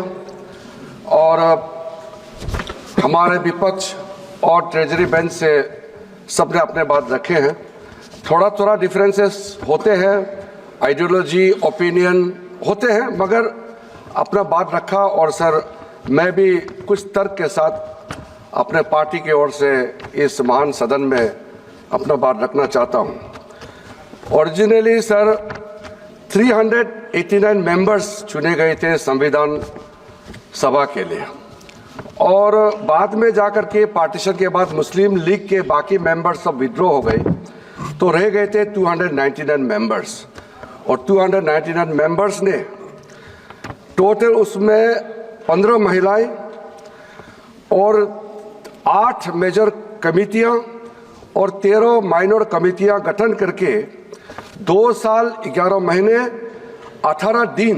और हमारे विपक्ष और ट्रेजरी बेंच से सबने अपने बात रखे हैं। थोड़ा डिफरेंसेस होते हैं, आइडियोलॉजी ओपिनियन होते हैं, मगर अपना बात रखा। और सर मैं भी कुछ तर्क के साथ अपने पार्टी की ओर से इस महान सदन में अपना बात रखना चाहता हूं। ओरिजिनली सर 389 मेंबर्स चुने गए थे संविधान सभा के लिए, और बाद में जाकर के पार्टीशन के बाद मुस्लिम लीग के बाकी मेंबर्स सब विड्रॉ हो गए, तो रह गए थे 299 मेंबर्स। और 299 मेंबर्स ने टोटल उसमें 15 महिलाएं और 8 मेजर कमिटियां और 13 माइनर कमिटियां गठन करके 2 साल 11 महीने 18 दिन